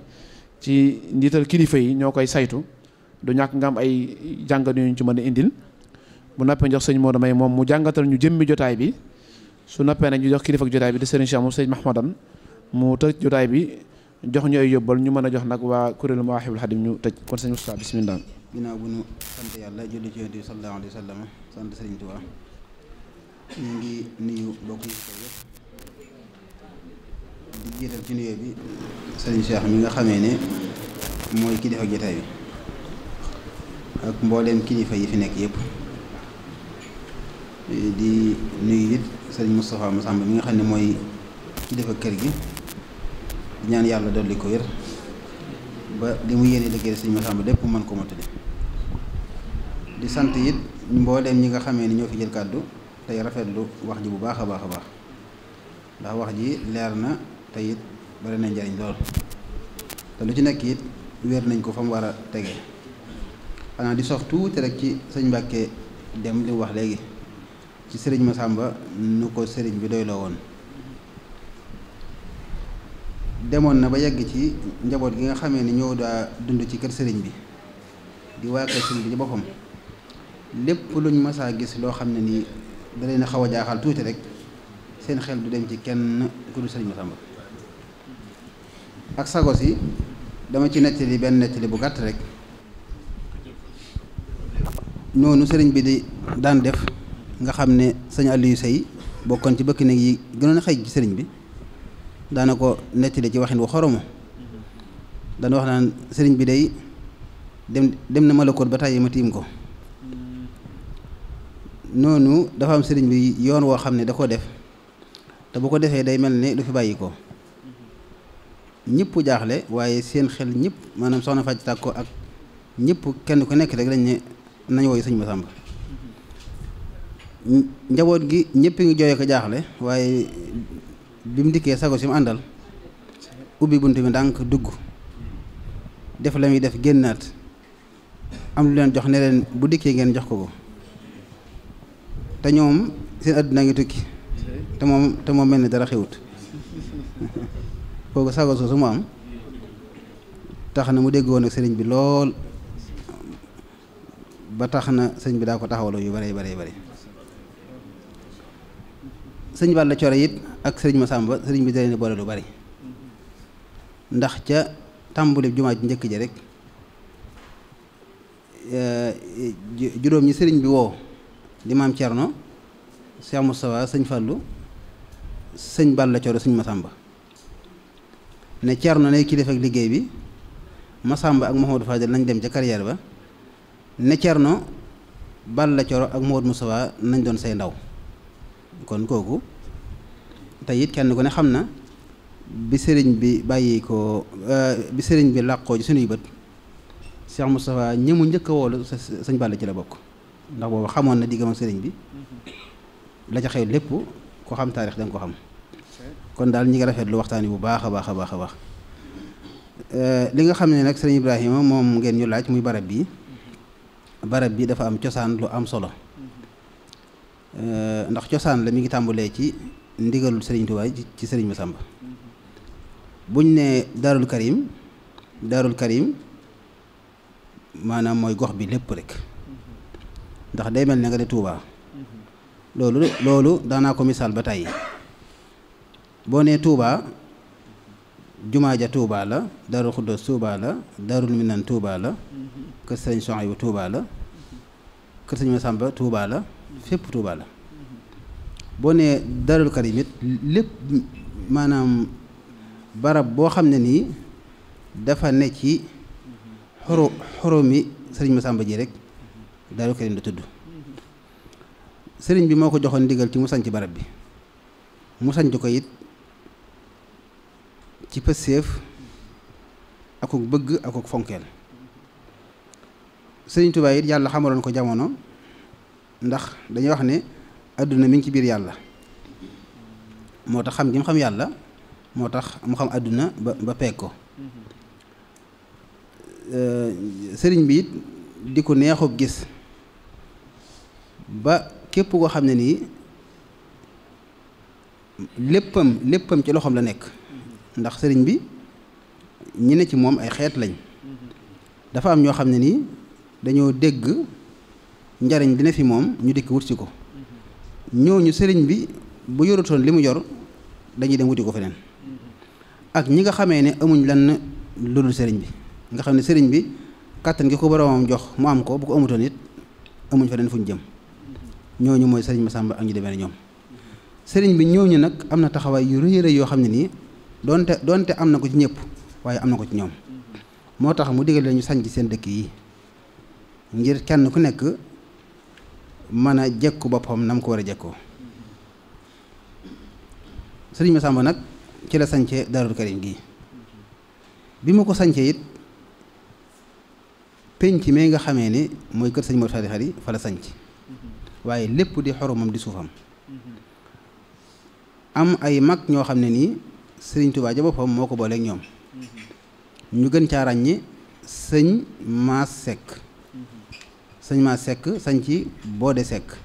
ci njiital kilifa yi ñoo koy saytu du ñàkk nga am ay jàngat yu ñu ci mën a indil bu noppee jox sëñ Modou May moom mu jàngatal ñu jëmmi jotaay bi su noppee nag ñu jox kilifa ak jotaay bi di Serigne Cheikh moom sëñ Mahmoudan mu tëj jotaay bi jox ñu ay yóbbal ñu mën a jox nag waa kuréelu Mawahibou Khadim ñu tëj kon sëñ Moustapha bismillah. ginnaaw bu nu sant yàlla julli ci Yonent bi sallallahu alayhi wa sallam sant Serigne Touba ñu ngi nuyu mbokk yi koy yëpp di jiital ci nuyoo bi Serigne Cheikh mi nga xamee ne mooy kilifa ak jotaay bi ak mbooleem kilifa yi fi nekk yëpp di nuyu it Serigne Moustapha Massamba mi nga xam ne mooy kilifa kër gi di ñaan yàlla dolli ko wér ba li mu yéene liggéey Serigne Massamba lépp mën ko mottali di sant it mbooleem ñi nga xamee ni ñoo fi jël kàddu tey rafetlu wax ji bu baax a baax a baax ndax wax ji leer na te it bari na njariñ lool te lu ci nekk it wér nañ ko fa mu war a tege xanaa di sof tuuti rek ci sëñ Mbàkke dem li mu wax léegi ci sëriñ Massamba nu ko sëriñ bi doyloo woon demoon na ba yegg ci njaboot gi nga xamee ni ñoo daa dund ci kër sëriñ bi di waa kër sëriñ bi ci boppam lépp luñ masaa gis loo xam ne nii da leen a xaw a jaaxal tuuti rek seen xel du dem ci kenn ku du sëriñ Massamba ak sagos yi dama ci nettali benn nettali bu gàtt rek noonu sëriñ bi di daan def nga xam ne sëñ Aliou Sey bokkoon ci bëkk néeg yi gënoon a xëy ci sëriñ bi daana ko nettali ci waxin wu xoromu dana wax naan sëriñ bi day dem na malakoot ba tàyyi ma tiim ko noonu dafa am sëriñ bi yoon woo xam ne da ko def te bu ko defee day mel ne du fi bàyyi ko ñëpp jaaxle waaye seen xel ñëpp maanaam soxna Fàcc Tàkko ak ñëpp kenn ku nekk rek lañ ne nañ woyu sëñ Masamba njaboot gi ñëpp ngi jooye ko jaaxle waaye bi mu dikkee sago si mu àndal ubbi bunt bi ndànk dugg def la muy def génnaat am lu leen jox ne leen bu dikkee ngeen jox ko te ñoom seen àdduna ngi tukki te moom mel ni dara xewut kooku sago soosu mu am tax na mu déggoon ak sëriñ bi lool ba tax na sëñ bi daa ko taxawaloo yu bare sëñ Balla Coro it ak sëriñ Masamba sëriñ bi da leen boole lu bari ndax ca tàmbuli jumaa ji njëkk ji rek juróom ñi sëriñ bi woo di maam Cerno Cheikh Moustapha sëñ Fallu sëñ Balla Coro sëñ Masamba ne Cerno ne kilifa ak liggéey bi Masamba ak Mouhamadou Fadel nañ dem ca carrière ba ne Cerno Balla Coro ak Mouhamadou Moustapha nañ doon say ndaw kon kooku te it kenn ku ne xam na bi sëriñ bi bàyyi ko bi sëriñ bi làqoo ci sunuy bët Cheikh Moustapha ñëmu njëkk a woolu sëñ Balla ci la bokk ndax boobu xamoon na diggam ak sëriñ bi la ca xew lépp ko xam taarix danga ko xam kon daal ñi ngi rafetlu waxtaan wi bu baax a baax li nga xam ne nag sëriñ Ibrahima moom ngeen ñu laaj muy barab bi dafa am cosaan lu am solo ndax cosaan la mi ngi tàmbalee ci ndigalul sëriñ Tuubaa ci sëriñ Masamba buñ ne daarul karim maanaam mooy gox bi lépp rek ndax day mel ne nga de Tuubaa loolu daanaa ko misaal ba tey boo nee Tuubaa jumaa ja Tuubaa la daarul xuddoos Tuubaa la daarul minan Tuubaa la kër sëriñ Sohaybu Tuubaa la kër sëriñ Masamba Tuubaa la fépp Tuubaa la boo nee daarul karim it lépp maanaam barab boo xam ne nii dafa ne ci xoromi sëriñ Masamba ji rek daarul karim la tudd sëriñ bi moo ko joxoon ndigal ci mu sanc barab bi mu sanc ko it ci pëseef akuk bëgg akuk fonkeel sëriñ Tuubaa it yàlla xamaloon ko jamono ndax dañuy wax ne àdduna mi ngi ci biir yàlla moo tax xam gi mu xam yàlla moo tax mu xam àdduna ba peeg ko sëriñ bi it di ko neexub gis ba képp koo xam ne nii léppam ci loxoom la nekk ndax sëriñ bi ñi ne ci moom ay xeet lañ dafa am ñoo xam ne nii dañoo dégg njariñ dina fi moom ñu dikk wut si ko ñooñu sëriñ bi bu yorutoon li mu yor dañuy dem wuti ko feneen ak ñi nga xamee ne amuñ lan lu dul sëriñ bi nga xam ne sëriñ bi kàttan gi ko boromam jox mu am ko bu ko amutoon it amuñ feneen fu ñu jëm ñooñu mooy sëriñ Masamba ak ñu demee ne ñoom sëriñ bi ñooñu nag am na taxawaay yu rëy rëy yoo xam ne nii doonte am na ko ci ñëpp waaye am na ko ci ñoom moo tax mu digal ñu sañ ci seen dëkk yi ngir kenn ku nekk mën a jekku boppam na mu ko war a jekkoo sëriñ Masamba nag ci la sañce Daarul Karim gi bi mu ko sañcee it penc mi nga xamee ni mooy kër sëñ Mor Fadi Xari fa la sañc waaye lépp di xoromam di suufam am ay mag ñoo xam ne nii sëriñ Tuubaa ja boppam moo ko booleeg ñoom ñu gën caa ràññi sëñ Maas Sekk sëñ Maas Sekk sañ ci Boode Sekk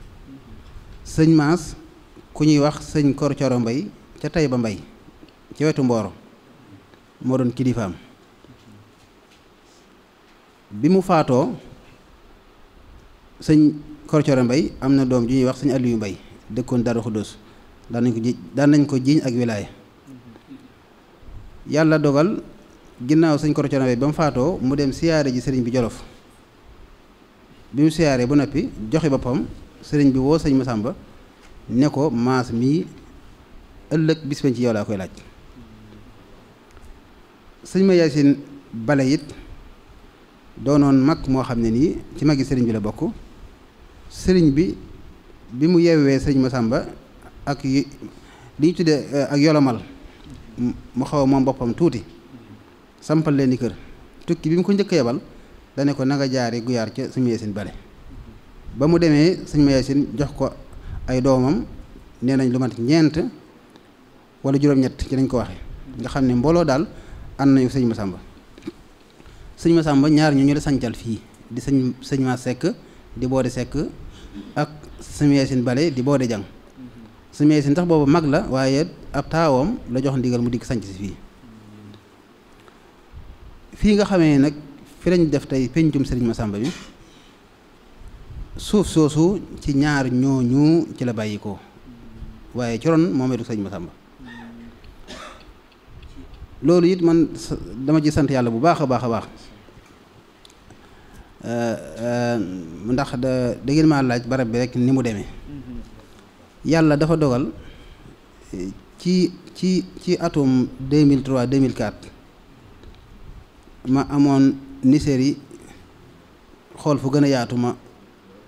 sëñ Maas ku ñuy wax sëñ Kor Coro Mbay ca Tayba Mbay ci wetu Mbooro moo doon kilifaam bi mu faatoo sëñ Kor Coro Mbay am na doom ju ñuy wax sëñ Aliyu Mbay dëkkoon Daaru Xuddoos daan nañ ko jiiñ ak wilaaya yàlla dogal ginnaaw sëñ Kor Coro Mbay ba mu faatoo mu dem siyaare ji sëriñ bi Jolof bi mu siyaaree ba noppi joxe boppam sëriñ bi woo sëñ Masamba ne ko maas mii ëllëg bis bañ ci yow laa koy laaj. sëñ ma Yaasin Bale it doonoon mag moo xam ne nii ci magi sëriñ bi la bokk. sëriñ bi mu yeewee sëriñ Masamba ak li ñu tuddee ak yolomal mu xaw a moom boppam tuuti sampal leen di kër tukki bi mu ko njëkk yebal dane ko nanga jaari guyaar ca sëñ ma Yaasin Bale ba mu demee sëñ ma Yaasin jox ko ay doomam nee nañ lu mat ñeent wala juróom-ñett ci lañ ko waxe nga xam ne mbooloo daal ànd nañu sëñ Masamba. sëñ Masamba ñaar ñu la sancal fii di sëñ ma Sekk di boode Sekk ak sëñ Yaasin Bale di boode jàng sëñ Yaasin tax boobu mag la waaye ab taawam la jox ndigal mu dikk sanc si fii nga xamee nag fi lañ def tey pencum sëriñ Masamba bi suuf soosu ci ñaar ñooñu ci la bàyyi ko waaye ci ron moomeetu sëriñ Masamba loolu it man dama ci sant yàlla bu baax a baax a baax ndax da ngeen maa laaj barab bi rek ni mu demee yàlla dafa dogal ci atum 2003 2004 ma amoon niseer yi xool fu gën a yaatu ma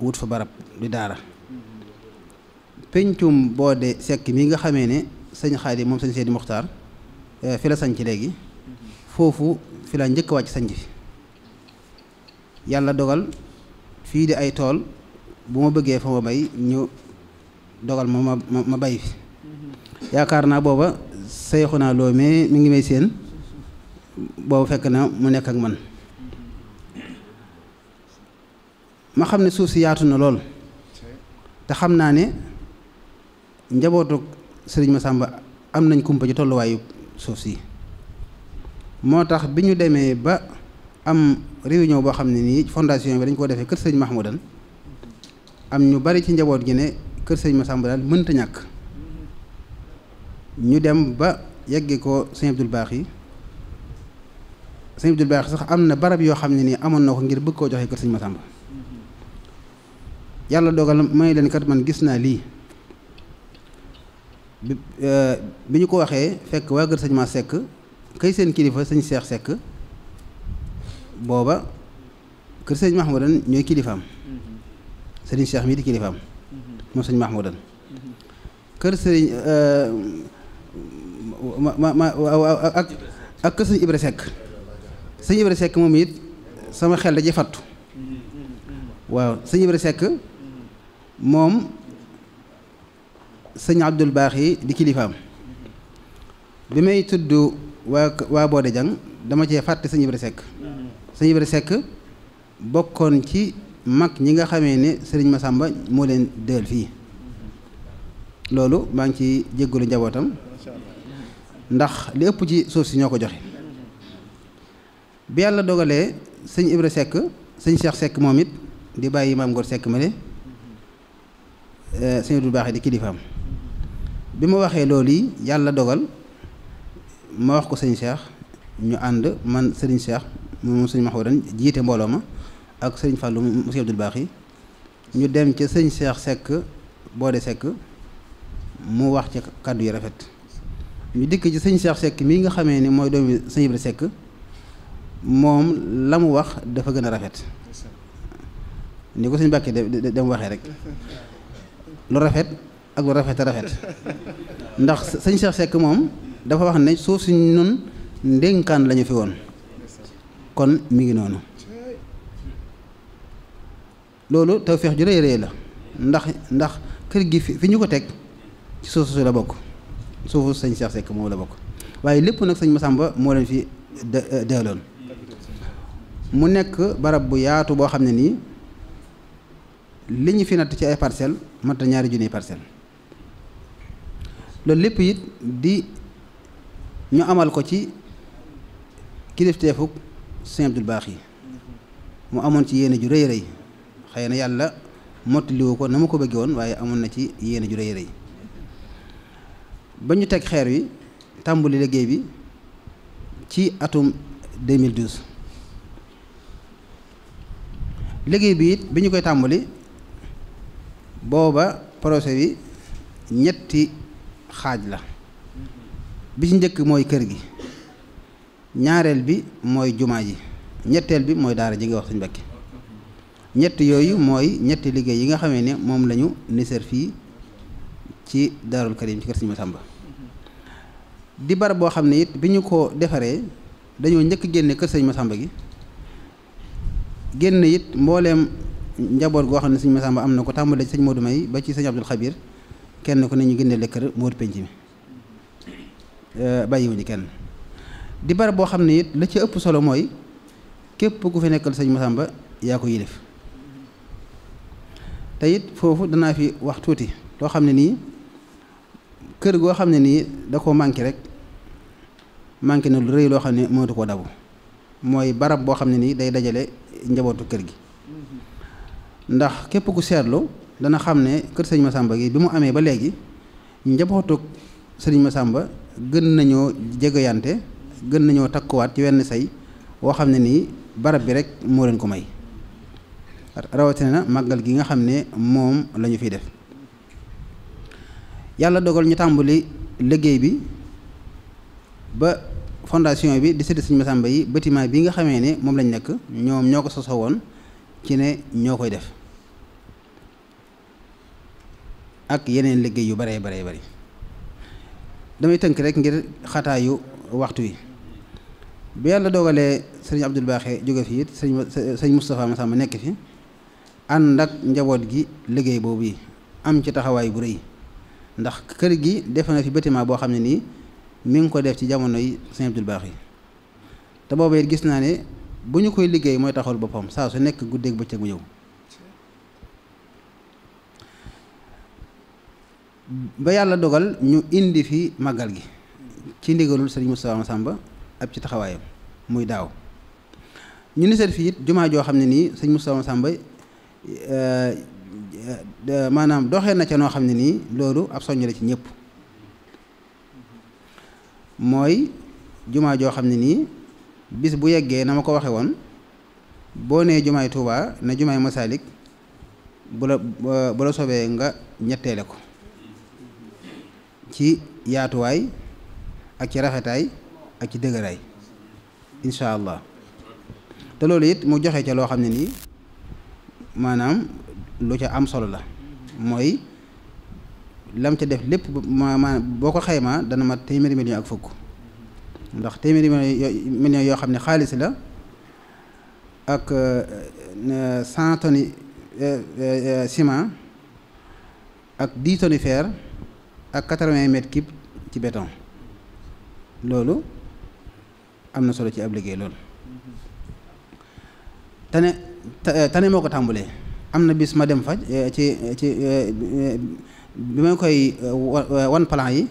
wut fa barab di daara pencum boode Sekk mi nga xamee ne sëñ Xaadim moom sëñ Seydi Muxtaar fi la sanc léegi foofu fi la njëkk wàcc sanc fi yàlla dogal fii di ay tool bu ma bëggee fa ma bay ñu dogal ma bay fi yaakaar naa booba Seexuna Lo mi ngi may séen boobu fekk na mu nekk ak man ma xam ne suuf si yaatu na lool te xam naa ne njabootu sëriñ Masamba am nañ kumpa ci tolluwaayu suuf si moo tax bi ñu demee ba am réunion boo xam ne nii fondation bi dañ koo defee kër sëriñ Mahmoudan am ñu bari ci njaboot gi ne kër sëriñ Masamba daal mënta ñàkk ñu dem ba yegge ko sëñ Abdul Baaxi sëñ Abdul Baaxi sax am na barab yoo xam ne nii amoon na ko ngir bëgg koo joxe kër sëriñ Masamba yàlla dogal may leen kat man gis naa lii bi ñu ko waxee fekk waa kër sëñ Ma Sekk kay seen kilifa sëñ Seex Sekk booba kër sëñ Mahmoudan ñooy kilifaam sëriñ Seex mii di kilifaam moom sëñ Mahmoudan kër sëriñ ak kër sëñ Ibra Sekk sëñ Ibra Sekk moom it sama xel da ci fattu waaw sëñ Ibra Sekk moom sëñ Abdul Baaxi di kilifaam bi may tudd waa boode jang dama cee fàtte sëñ Ibra Sekk sëñ Ibra Sekk bokkoon ci mag ñi nga xamee ne sëriñ Masamba moo leen dël fii loolu maa ngi ci jéggalu njabootam ndax li ëpp ci suuf si ñoo ko joxe bi yàlla dogalee sëñ Ibra Sekk sëñ Cheikh Sekk moom it di bàyyi maam Ngor Sekk ma ne sëñ Abdul Baaxi di kilifaam bi ma waxee loolu yi yàlla dogal ma wax ko sëñ Cheikh ñu ànd man sëriñ Cheikh moom sëñ Mahmoudan jiite mbooloo ma ak sëriñ Fàllu mu sëñ Abdul Baaxi ñu dem ca sëñ Cheikh Sekk boode Sekk mu wax ci kàddu yi rafet ñu dikk ci sëñ Cheikh Sekk mii nga xamee ni mooy doomi sëñ Ibra Sekk moom la mu wax dafa gën a rafet ni ko sëñ Mbàkke dem waxee rek lu rafet ak lu rafet a rafet ndax sëñ Cheikh Sekk moom dafa wax ne suuf si nun ndénkaan lañu fi woon kon mi ngi noonu loolu tawfeex ju rëy rëy la ndax kër gi fi ñu ko teg ci suuf su la bokk suufu sëñ Cheikh Sekk moom la bokk waaye lépp nag sëñ Masamba moo leen fi deeloon mu nekk barab bu yaatu boo xam ne nii li ñu fi natt ci ay parcelles mat na 2 junniy parcelles loolu lépp it di ñu amal ko ci kilifteefuk sëñ Abdul Baaxi mu amoon ci yéene ju rëy rëy xëy na yàlla mottaliwu ko na ma ko bëggee woon waaye amoon na ci yéene ju rëy rëy ba ñu teg xeer wi tàmbali liggéey bi ci atum 2012 liggéey bi it bi ñu koy tàmbali booba projet bi ñetti xaaj la. bi ci njëkk mooy kër gi, ñaareel bi mooy jumaa ji, ñetteel bi mooy daara ji nga wax Sëñ Mbàkke. ñett yooyu mooy ñetti liggéey yi nga xamee ne moom la ñu nisër fii ci Daarul Karim ci kër Sëñ Masamba. di barab boo xam ne it bi ñu ko defaree dañoo njëkk génne kër Sëñ Masamba gi, génn it mbooleem njaboot goo xam ne Sëñ Masamba am na ko tàmbalee ci Sëñ Modou May ba ci Sëñ Abdul Xabir, kenn ku ne ñu génne kër mu wër penc mi, bàyyiwuñu kenn. di barab boo xam ne it la ci ëpp solo mooy képp ku fi nekkal Sëñ Masamba yaa ko yilif. te it foofu danaa fi wax tuuti loo xam ne nii kër goo xam ne nii da koo manqué rek manqué na lu rëy loo xam ne mënatu koo dabu, mooy barab boo xam ne nii day dajale njabootu kër gi. ndax képp ku seetlu dana xam ne kër Sëñ Masamba gi bi mu amee ba léegi njabootu Sëñ Masamba gën nañoo jegeyante, gën nañoo takkuwaat ci wenn say woo xam ne nii barab bi rek moo leen ko may, rawatina na màggal gi nga xam ne moom la ñu fiy def. yàlla dogal ñu tàmbali liggéey bi ba fondation bi di sëti Sëñ Masamba yi bâtiment bi nga xamee ne moom lañ nekk ñoom ñoo ko sosoo woon ci ne ñoo koy def, ak yeneen liggéey yu bare bari. damay tënk rek ngir xataayu waxtu wi. bi yàlla dogalee sëriñ Abdul Baaxe jóge fi it sëñ Moustapha Masamba nekk fi ànd ak njaboot gi liggéey boobu yi am ci taxawaay bu rëy, ndax kër gi def na fi bâtiment boo xam ne nii mi ngi ko def ci jamono yi sëñ Abdul Baaxe yi. te boobu it gis naa ne bu ñu koy liggéey mooy taxawal boppam saa su nekk guddeeg bëccëg mu ñëw. ba yàlla dogal ñu indi fi màggal gi ci ndigalul sëriñ Moustapha Massamba ab ci taxawaayam muy daaw. ñu ni seet fii it jumaa joo xam ne nii sëriñ Moustapha Massamba maanaam doxee na ca noo xam ne nii loolu ab soññ la ci ñëpp. mooy jumaa joo xam ne nii bis bu yeggee na ma ko waxe woon boo nee jumaay Tuubaa ne jumaay Masaalik bu la sobee nga ñetteele ko ci yaatuwaay ak ci rafetaay ak ci dëgëraay incha allah. te loolu it mu joxe ca loo xam ne nii maanaam lu ca am solo la, mooy lam ca def lépp boo ko xaymaa dana mat téeméeri million ak fukk, ndax téeméeri million yoo xam ne xaalis la ak 100 tonnes ciment ak 10 tonnes fer ak 80 mètres cubes ci béton. loolu am na solo ci ab liggéey loolu. tane moo ko tàmbalee. am na bis ma dem fa ci bi ma koy wan plan yi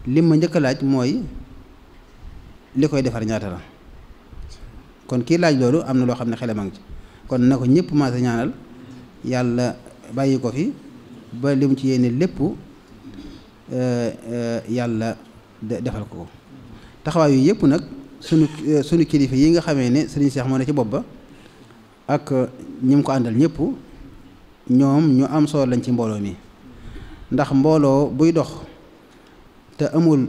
lim ma njëkk a laaj mooy li koy defar ñaata la. kon kii laaj loolu am na loo xam ne xelam a ngi ci. kon na ko ñëpp maa sa ñaanal yàlla bàyyi ko fi ba lim ci yéene lépp yàlla defal ko. taxawaay yu yëpp nag sunu kilifa yi nga xamee ne Serigne Cheikh moo ne ci bopp ba ak ñi mu ko àndal ñëpp ñoom ñu am solo lañ ci mbooloo mi. ndax mbooloo buy dox te amul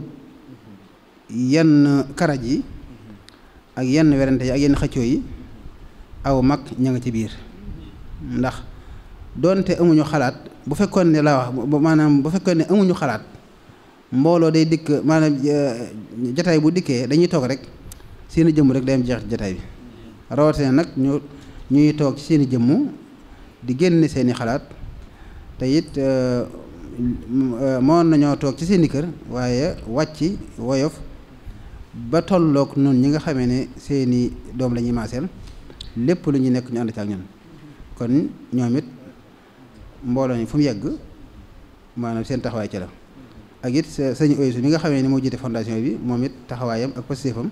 yenn karaj yi ak yenn werante yi ak yenn xëccoo yi aw mag ña nga ci biir. ndax doonte amuñu xalaat bu fekkoon ne la wax maanaam bu fekkoon ne amuñu xalaat mbooloo day dikk maanaam jataay bu dikkee dañuy toog rek seeni jëmm rek day am jeex jataay bi rawatina nag ñuy toog ci seeni jëmm di génne seeni xalaat te it moon nañoo toog ci seeni kër waaye wàcc woyof ba tolloog noonu ñi nga xamee ne seeni doom la ñuy maaseel lépp lu ñu nekk ñu ànd ci ak ñun. kon ñoom it mbooloo mi fu mu yegg maanaam seen taxawaay ci la. ak it sëñ Oysu mi nga xamee ne moo jiite fondation bi moom it taxawaayam ak pastéefam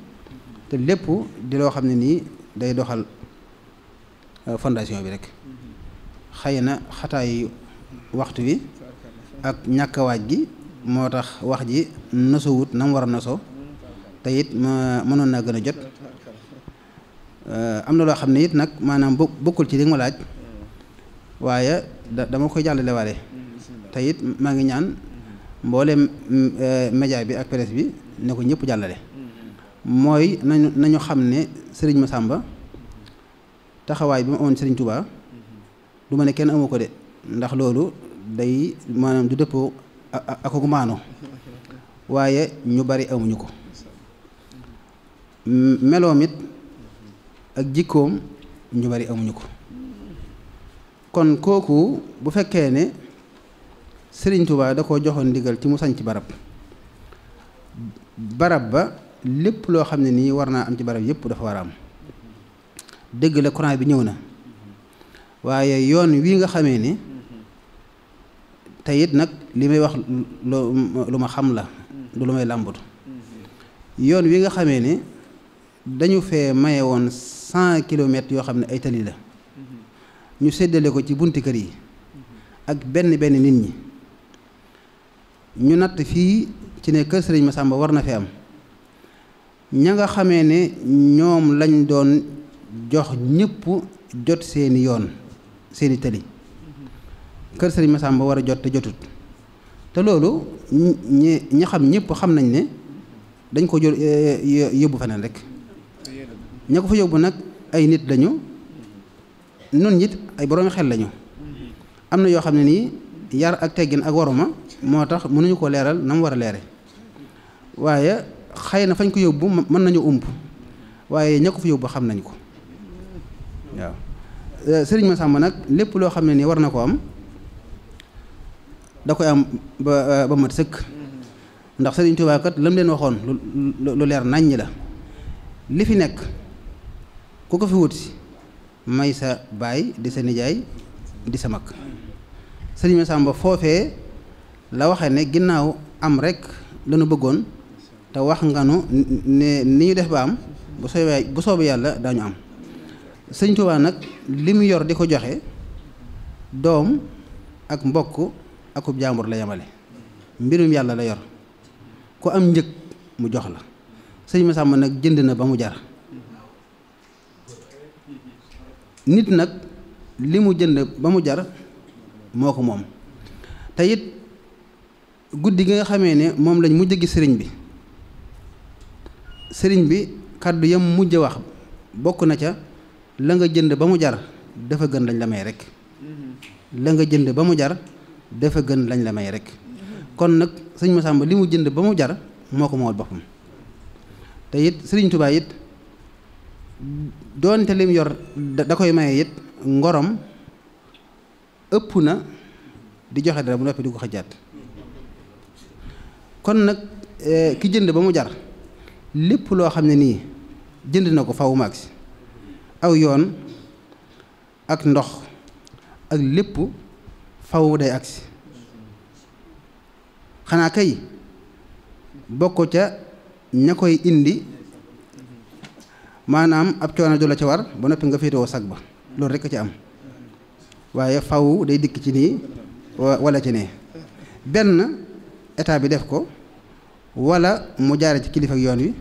te lépp di loo xam ne nii day doxal fondation bi rek. xëy na xataayu waxtu wi ak ñàkk waaj gi moo tax wax ji nosowut na mu war a noso te it ma mënoon naa gën a jot. am na loo xam ne it nag maanaam bokkul ci li ma laaj waaye dama koy jàllale waale te it maa ngi ñaan mboolem média bi ak presse bi ne ko ñëpp jàllale mooy nañu xam ne sëriñ Massamba taxawaay bi mu amoon sëriñ Touba du ma ne kenn amu ko de ndax loolu day maanaam du dëppoo ak maano waaye ñu bari amuñu ko meloom it ak jikkoom ñu bari amuñu ko kon kooku bu fekkee ne Sëriñ Tuubaa da koo joxoon ndigal ci mu sañc barab ba lépp loo xam ne nii war naa am ci barab yépp dafa war a am dëgg la courant bi ñëw na waaye yoon wi nga xamee ne te it nag li may wax lu ma xam la du lu may làmbatu yoon wi nga xamee ne dañu fee maye woon 100 kilomètres yoo xam ne ay tali la ñu séddale ko ci bunti kër yi ak benn nit ñi ñu natt fii ci ne kër Sëriñ Massamba war na fi am ña nga xamee ne ñoom lañ doon jox ñëpp jot seeni yoon seeni tali kër Sëriñ Massamba war a jot te jotut te loolu ñi xam ñëpp xam nañ ne dañ ko jël yóbbu feneen rek ña ko fa yóbbu nag ay nit lañu nun nit ay boroomi xel lañu am na yoo xam ne nii yar ak teggin ak waruma moo tax mënuñu ko leeral na mu war a leere waaye xëy na fañ ko yóbbu mën nañu ump waaye ña ko fa yóbbu xam nañ ko waaw Sëriñ Massamba nag lépp loo xam ne nii war na ko am da koy am ba mat sëkk ndax Sëriñ Tuubaa kat lam leen waxoon lu leer naññ la li fi nekk ku ko fi wut si may sa baay di sa nijaay di sa mag Sëriñ Massamba foofee la waxee ne ginnaaw am rek lañu bëggoon te wax nga nu ne ni ñu def ba am bu soobee yàlla daañu am Sëriñ Tuubaa nag li mu yor di ko joxe doom ak mbokk akub jàmbur la yemale mbirum yàlla la yor ku am njëg mu jox la Sëriñ Massamba nag jënd na ba mu jar nit nag li mu jënd ba mu jar moo ko moom te it guddi gi nga xamee ne moom lañ mujj gis sëriñ bi kàddu yam mujj wax bokk na ca la nga jënd ba mu jar dafa gën lañ la may rek la nga jënd ba mu jar dafa gën lañ la may rek kon nag Sëriñ Massamba li mu jënd ba mu jar moo ko moomal boppam te it Sëriñ Tuubaa it doonte lim yor da koy maye it ngorom ëpp na di joxe dara bu noppi di ko xëjaat kon nag ki jënd ba mu jar lépp loo xam ne nii jënd na ko faw maag si aw yoon ak ndox ak lépp faw day agsi xanaa kay bokk ca ña koy indi maanaam ab coono du la ca war ba noppi nga féetewoo sag ba loolu rekk a ci am waaye faw day dikk ci nii wala ci nee benn état bi def ko wala mu jaare ci kilifa ak yoon wi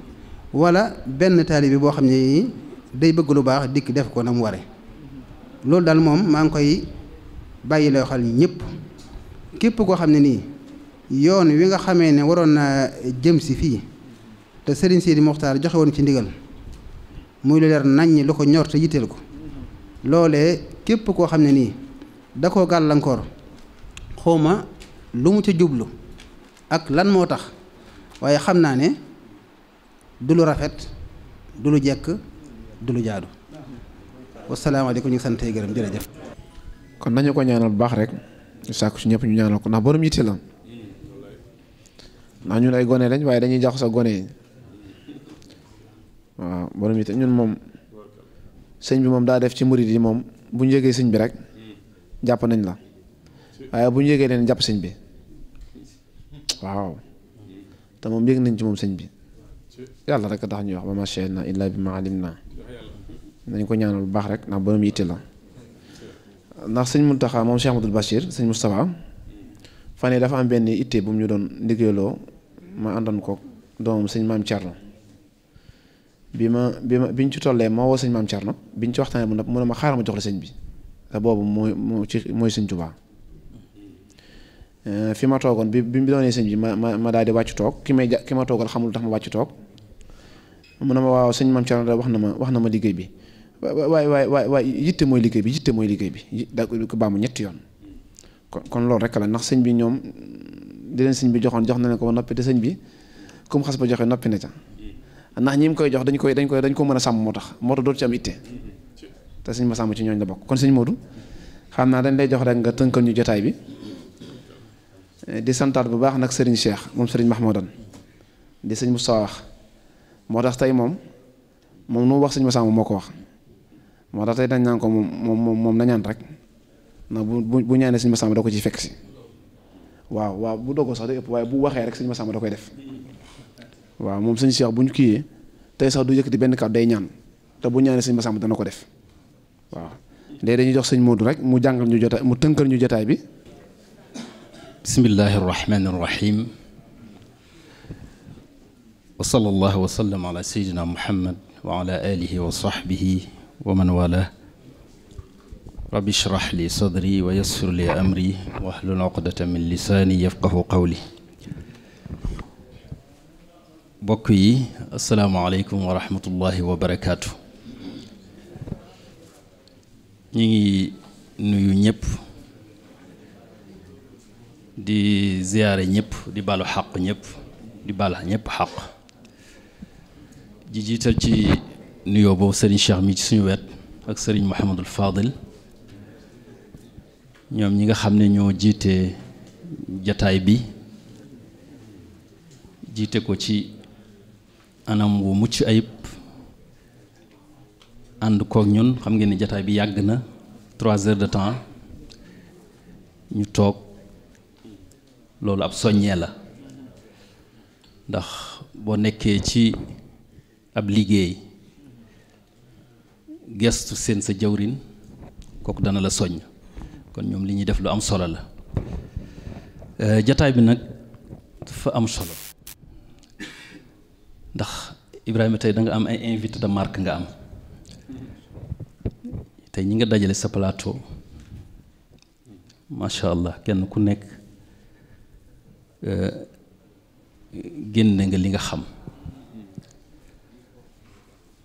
wala benn taalibe bi boo xam ne nii day bëgg lu baax dikk def ko na mu ware loolu daal moom maa ngi koy bàyyi loo xel ñëpp képp koo xam ne nii yoon wi nga xamee ne waroon naa jëm si fii te Serigne Sidi Mokhtar joxe woon ci ndigal muy lu leer naññ lu ko ñor te yitteel ko loolee képp koo xam ne nii da koo gàllankoor xawma lu mu ca jublu ak lan moo tax waaye xam naa ne du lu rafet du lu jekk du lu jaadu wasalaamaaleykum ñu ngi sant gërëm jërëjëf. kon nañu ko ñaanal bu baax rek ñu sàkku ci ñëpp ñu ñaanal ko ndax borom yitte la ndax ñun ay gone lañ waaye dañuy jaxasoo gone yi waaw borom yitte ñun moom sëñ bi moom daa def ci murid yi moom bu ñu yëgee sëñ bi rek jàpp nañ la waaye bu ñu yëgee leen jàpp sëñ bi waaw te moom yëg nañ ci moom sëñ bi yàlla rek a tax ñuy wax ba ma shahidna illa bi ma alimna nañ ko ñaanal bu baax rek ndax borom yitte la ndax sëñ Muntaxa moom Cheikh Amadou Bachir sëñ Moustapha fan yii dafa am benn itte bu mu ñu doon liggéeyloo ma àndoon ko doomam sëñ Maam Thierno biñ ci tollee ma woo sëñ Maam Thierno biñ ci waxtaanee mu ne ma xaaral ma jox la sëñ bi te boobu mooy sëñ Tuubaa fi ma toogoon bi doonee sëñ bi ma daal di wàcc toog ki ma toogal xamul tax ma wàcc toog mu ne ma waaw sëñ Maam Cerno wax na ma liggéey bi waaye yitte mooy liggéey bi da ko baamu ñetti yoon kon loolu rek la ndax sëñ bi ñoom di leen sëñ bi jox na leen ko ba noppi te sëñ bi comme xas ba joxe noppi na ca ndax ñi mu koy jox dañ ko mën a sàmm moo tax dootu ci am itte te sëñ ma sàmm ci ñooñ la bokk kon sëñ Modou xam naa dañ lay jox rek nga tënkal ñu jotaay bi di santaat bu baax nag sëriñ Cheikh moom sëriñ Mahmoudan di sëñ Moussa wax moo tax tey moom nu wax sëñ ma sàmm moo ko wax moo tax tey dañ naan ko moom na ñaan rek ndax bu ñaanee sëñ ma sàmm da ko ci fekk si waaw bu doggoo sax day ëpp waaye bu waxee rek sëñ ma sàmm da koy def waaw moom sëñ Cheikh bu ñu kiiyee tey sax du yëkkati benn kàddu day ñaan te bu ñaanee sëñ ma sàmm dana ko def waaw léegi dañuy jox sëñ Modou rek mu jàngal ñu jotaay mu tënkal ñu jotaay bi. bismillahi irrahmani irrahim wa sallallahu wa sallam ala sayidina muhammad wa ala alihi wa sahbihi wa man wala rabbi shrah li sadri wa yassir li amri wahlul uqdata min lisaani yafqahu qawli bokk yi asalaamaaleykum wa rahmatullahi wa barakaatu. ñu ngi nuyu ñëpp di ziyaare ñëpp di baalu xaq ñëpp di baal ñëpp xaq ji jiital ci nuyoo boobu sëriñ Cheikh mi ci suñu wet ak sëriñ Mouhamadul Fadil ñoom ñi nga xam ne ñoo jiite jataay bi jiite ko ci anam wu mucc ayib ànd kook ñun xam ngeen ni jataay bi yàgg na 3 heures de temps ñu toog loolu ab soññee la ndax boo nekkee ci ab liggéey gestu seen sa jawrin kooku dana la soññ kon ñoom li ñuy def lu am solo la jataay bi nag dafa am solo ndax Ibrahima tey da nga am ay invité de marque nga am tey ñi nga dajale sa plateau macha allah kenn ku nekk génne nga li nga xam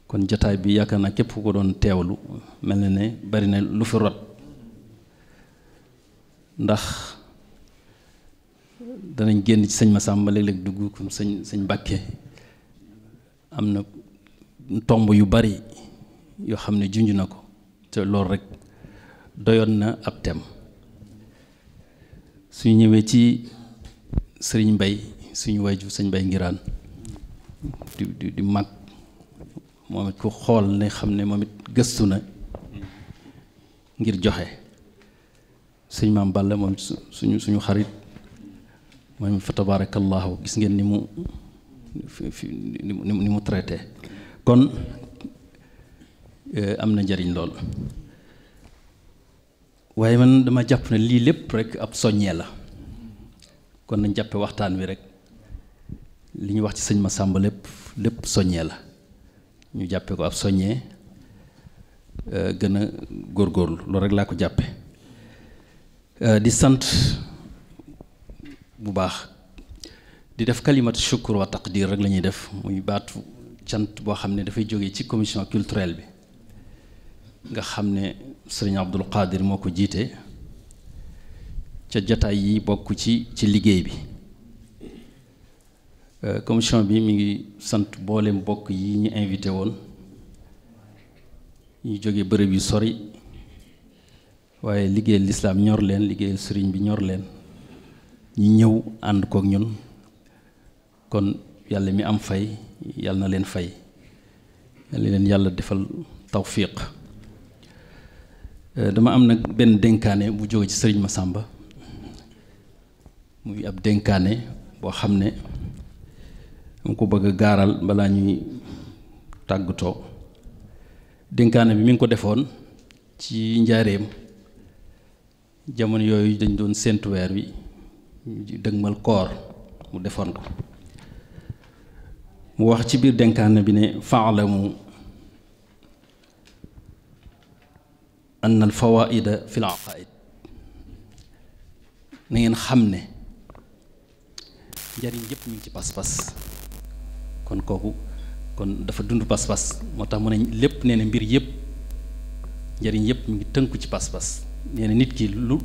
kon jataay bi yaakaar naa képp ku ko doon teewlu mel na ne bari na lu fi rot ndax danañ génn ci sëñ Massamba léeg-léeg dugg comme sëñ Mbàkke am na tomb yu bari yoo xam ne junj na ko te loolu rek doyoon na ab tem suñu ñëwee ci sëriñ Mbay suñu wayju sëñ Mbay Ngiraan di mag moom it ku xool ne xam ne moom it gëstu na ngir joxe sëñ Maam Balla moom suñu xarit moom fa tabarakallahu gis ngeen ni mu traité kon am na njariñ lool waaye man dama jàpp ne lii lépp rek ab soññee la kon nañ jàppe waxtaan wi rek li ñu wax ci sëñ Massamba lépp soññee la ñu jàppe ko ab soññee gën a góorgóorlu loolu rek laa ko jàppe di sant bu baax di def kalimatu shukr wa taqdir rek la ñuy def muy baatu cant boo xam ne dafay jógee ci commission culturelle bi nga xam ne sëriñ Abdul Qadir moo ko jiite ca jataay yi bokk ci liggéey bi commission bi mi ngi sant mboolem bokk yi ñu invité woon ñu jógee bërëb yu sori waaye liggéeyal lislaam ñor leen liggéeyal sëriñ bi ñor leen ñu ñëw ànd kook ñun kon yàlla mi am fay yàlla na leen fay yàlla leen yàlla defal tawfiq dama am nag benn dénkaane bu jóge ci sëriñ Massamba muy ab dénkaane boo xam ne mu ko bëgg a gaaral balaa ñuy tàggatoo dénkaane bi mi ngi ko defoon ci njaareem jamono yooyu dañ doon séentu weer wi dëgmal koor mu defoon ko mu wax ci biir dénkaane bi ne faalamu an al fawaida fi l aqaid na ngeen xam ne njariñ yëpp ñu ngi ci pas-pas kon kooku kon dafa dund pas-pas moo tax mu ne lépp nee na mbir yëpp njariñ yëpp mu ngi tënku ci pas-pas nee na nit ki lu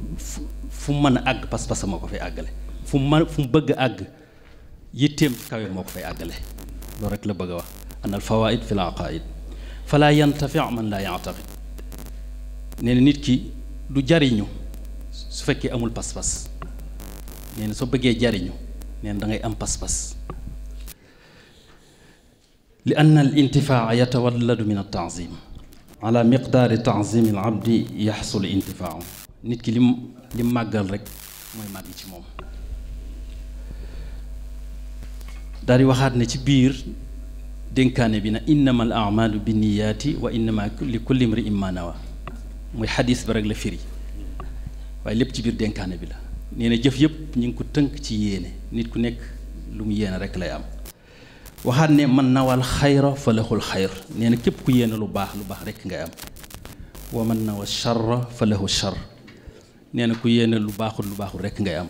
fu mu mën a àgg pas-pas moo ko fay àggale fu mu bëgg a àgg yitteem kawe moo ko fay àggale loolu rek la bëgg a wax an al fawaid fi l aqaid fala yantafi man la ya'taqid nee na nit ki du jariñu su fekkee amul pas-pas nee na soo bëggee jariñu nee na da ngay am pas-pas li anna al intifaa yatawalladu min al taazim ala miqdaari taazimi al abdi yaxsul intifaau nit ki lim màggal rek mooy màgg ci moom daal di waxaat ne ci biir dénkaane bi na innama al amalu bi niyaati wa innama li kulli imri'in ma nawa muy xadis ba rek la firi waaye lépp ci biir dénkaane bi la nee na jëf yëpp ñu ngi ko tënk ci yéene nit ku nekk lu mu yéene rek lay am waxaat ne man nawal xayra fa lahul xayr nee na képp ku yéene lu baax rek ngay am wa man nawal charra fa lahu charr nee na ku yéene lu baaxul rek ngay am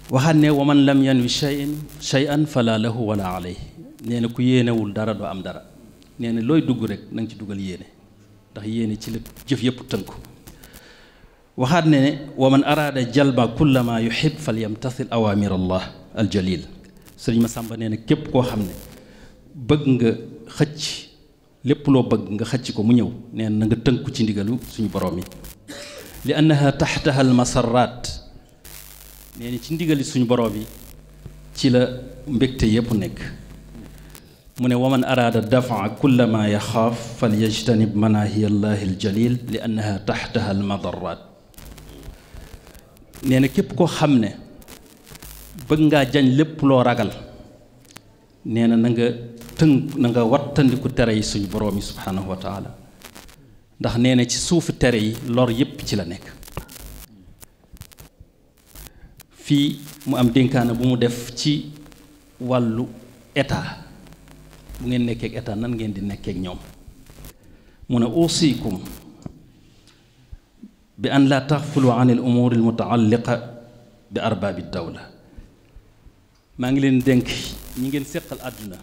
waxaat ne wa man lam yanwi shay'an fala lahu wala alayhi nee na ku yéenewul dara doo am dara nee na looy dugg rek na nga ci dugal yéene ndax yéene ci la jëf yëpp tënku waxaat ne wa man araada jalba kulla ma yuhib fal yamtasil awamir allah al jalil sëriñ Masamba nee na képp koo xam ne bëgg nga xëcc lépp loo bëgg nga xëcc ko mu ñëw nee na nga tënku ci ndigalu suñu borom yi li annaha taxtaha al masarrat nee na ci ndigali suñu borom yi ci la mbégte yépp nekk mu ne wa man araada dafaa kulla ma yaxaaf fal yajtanib manahiya allahi al jalil li annaha taxtaha al madarrat nee na képp koo xam ne bëgg ngaa jañ lépp loo ragal nee na na nga wattandiku tere yi suñu boroom yi subhaanahu wa taala ndax nee na ci suufu tere yi lor yépp ci la nekk fii mu am dénkaana bu mu def ci wàllu état bu ngeen nekkee ak état nan ngeen di nekkee ak ñoom mu ne usikum bi an la taxfulu an al umur al mutaalliqa bi arbaabi dawla maa ngi leen dénk ñi ngeen séqal àdduna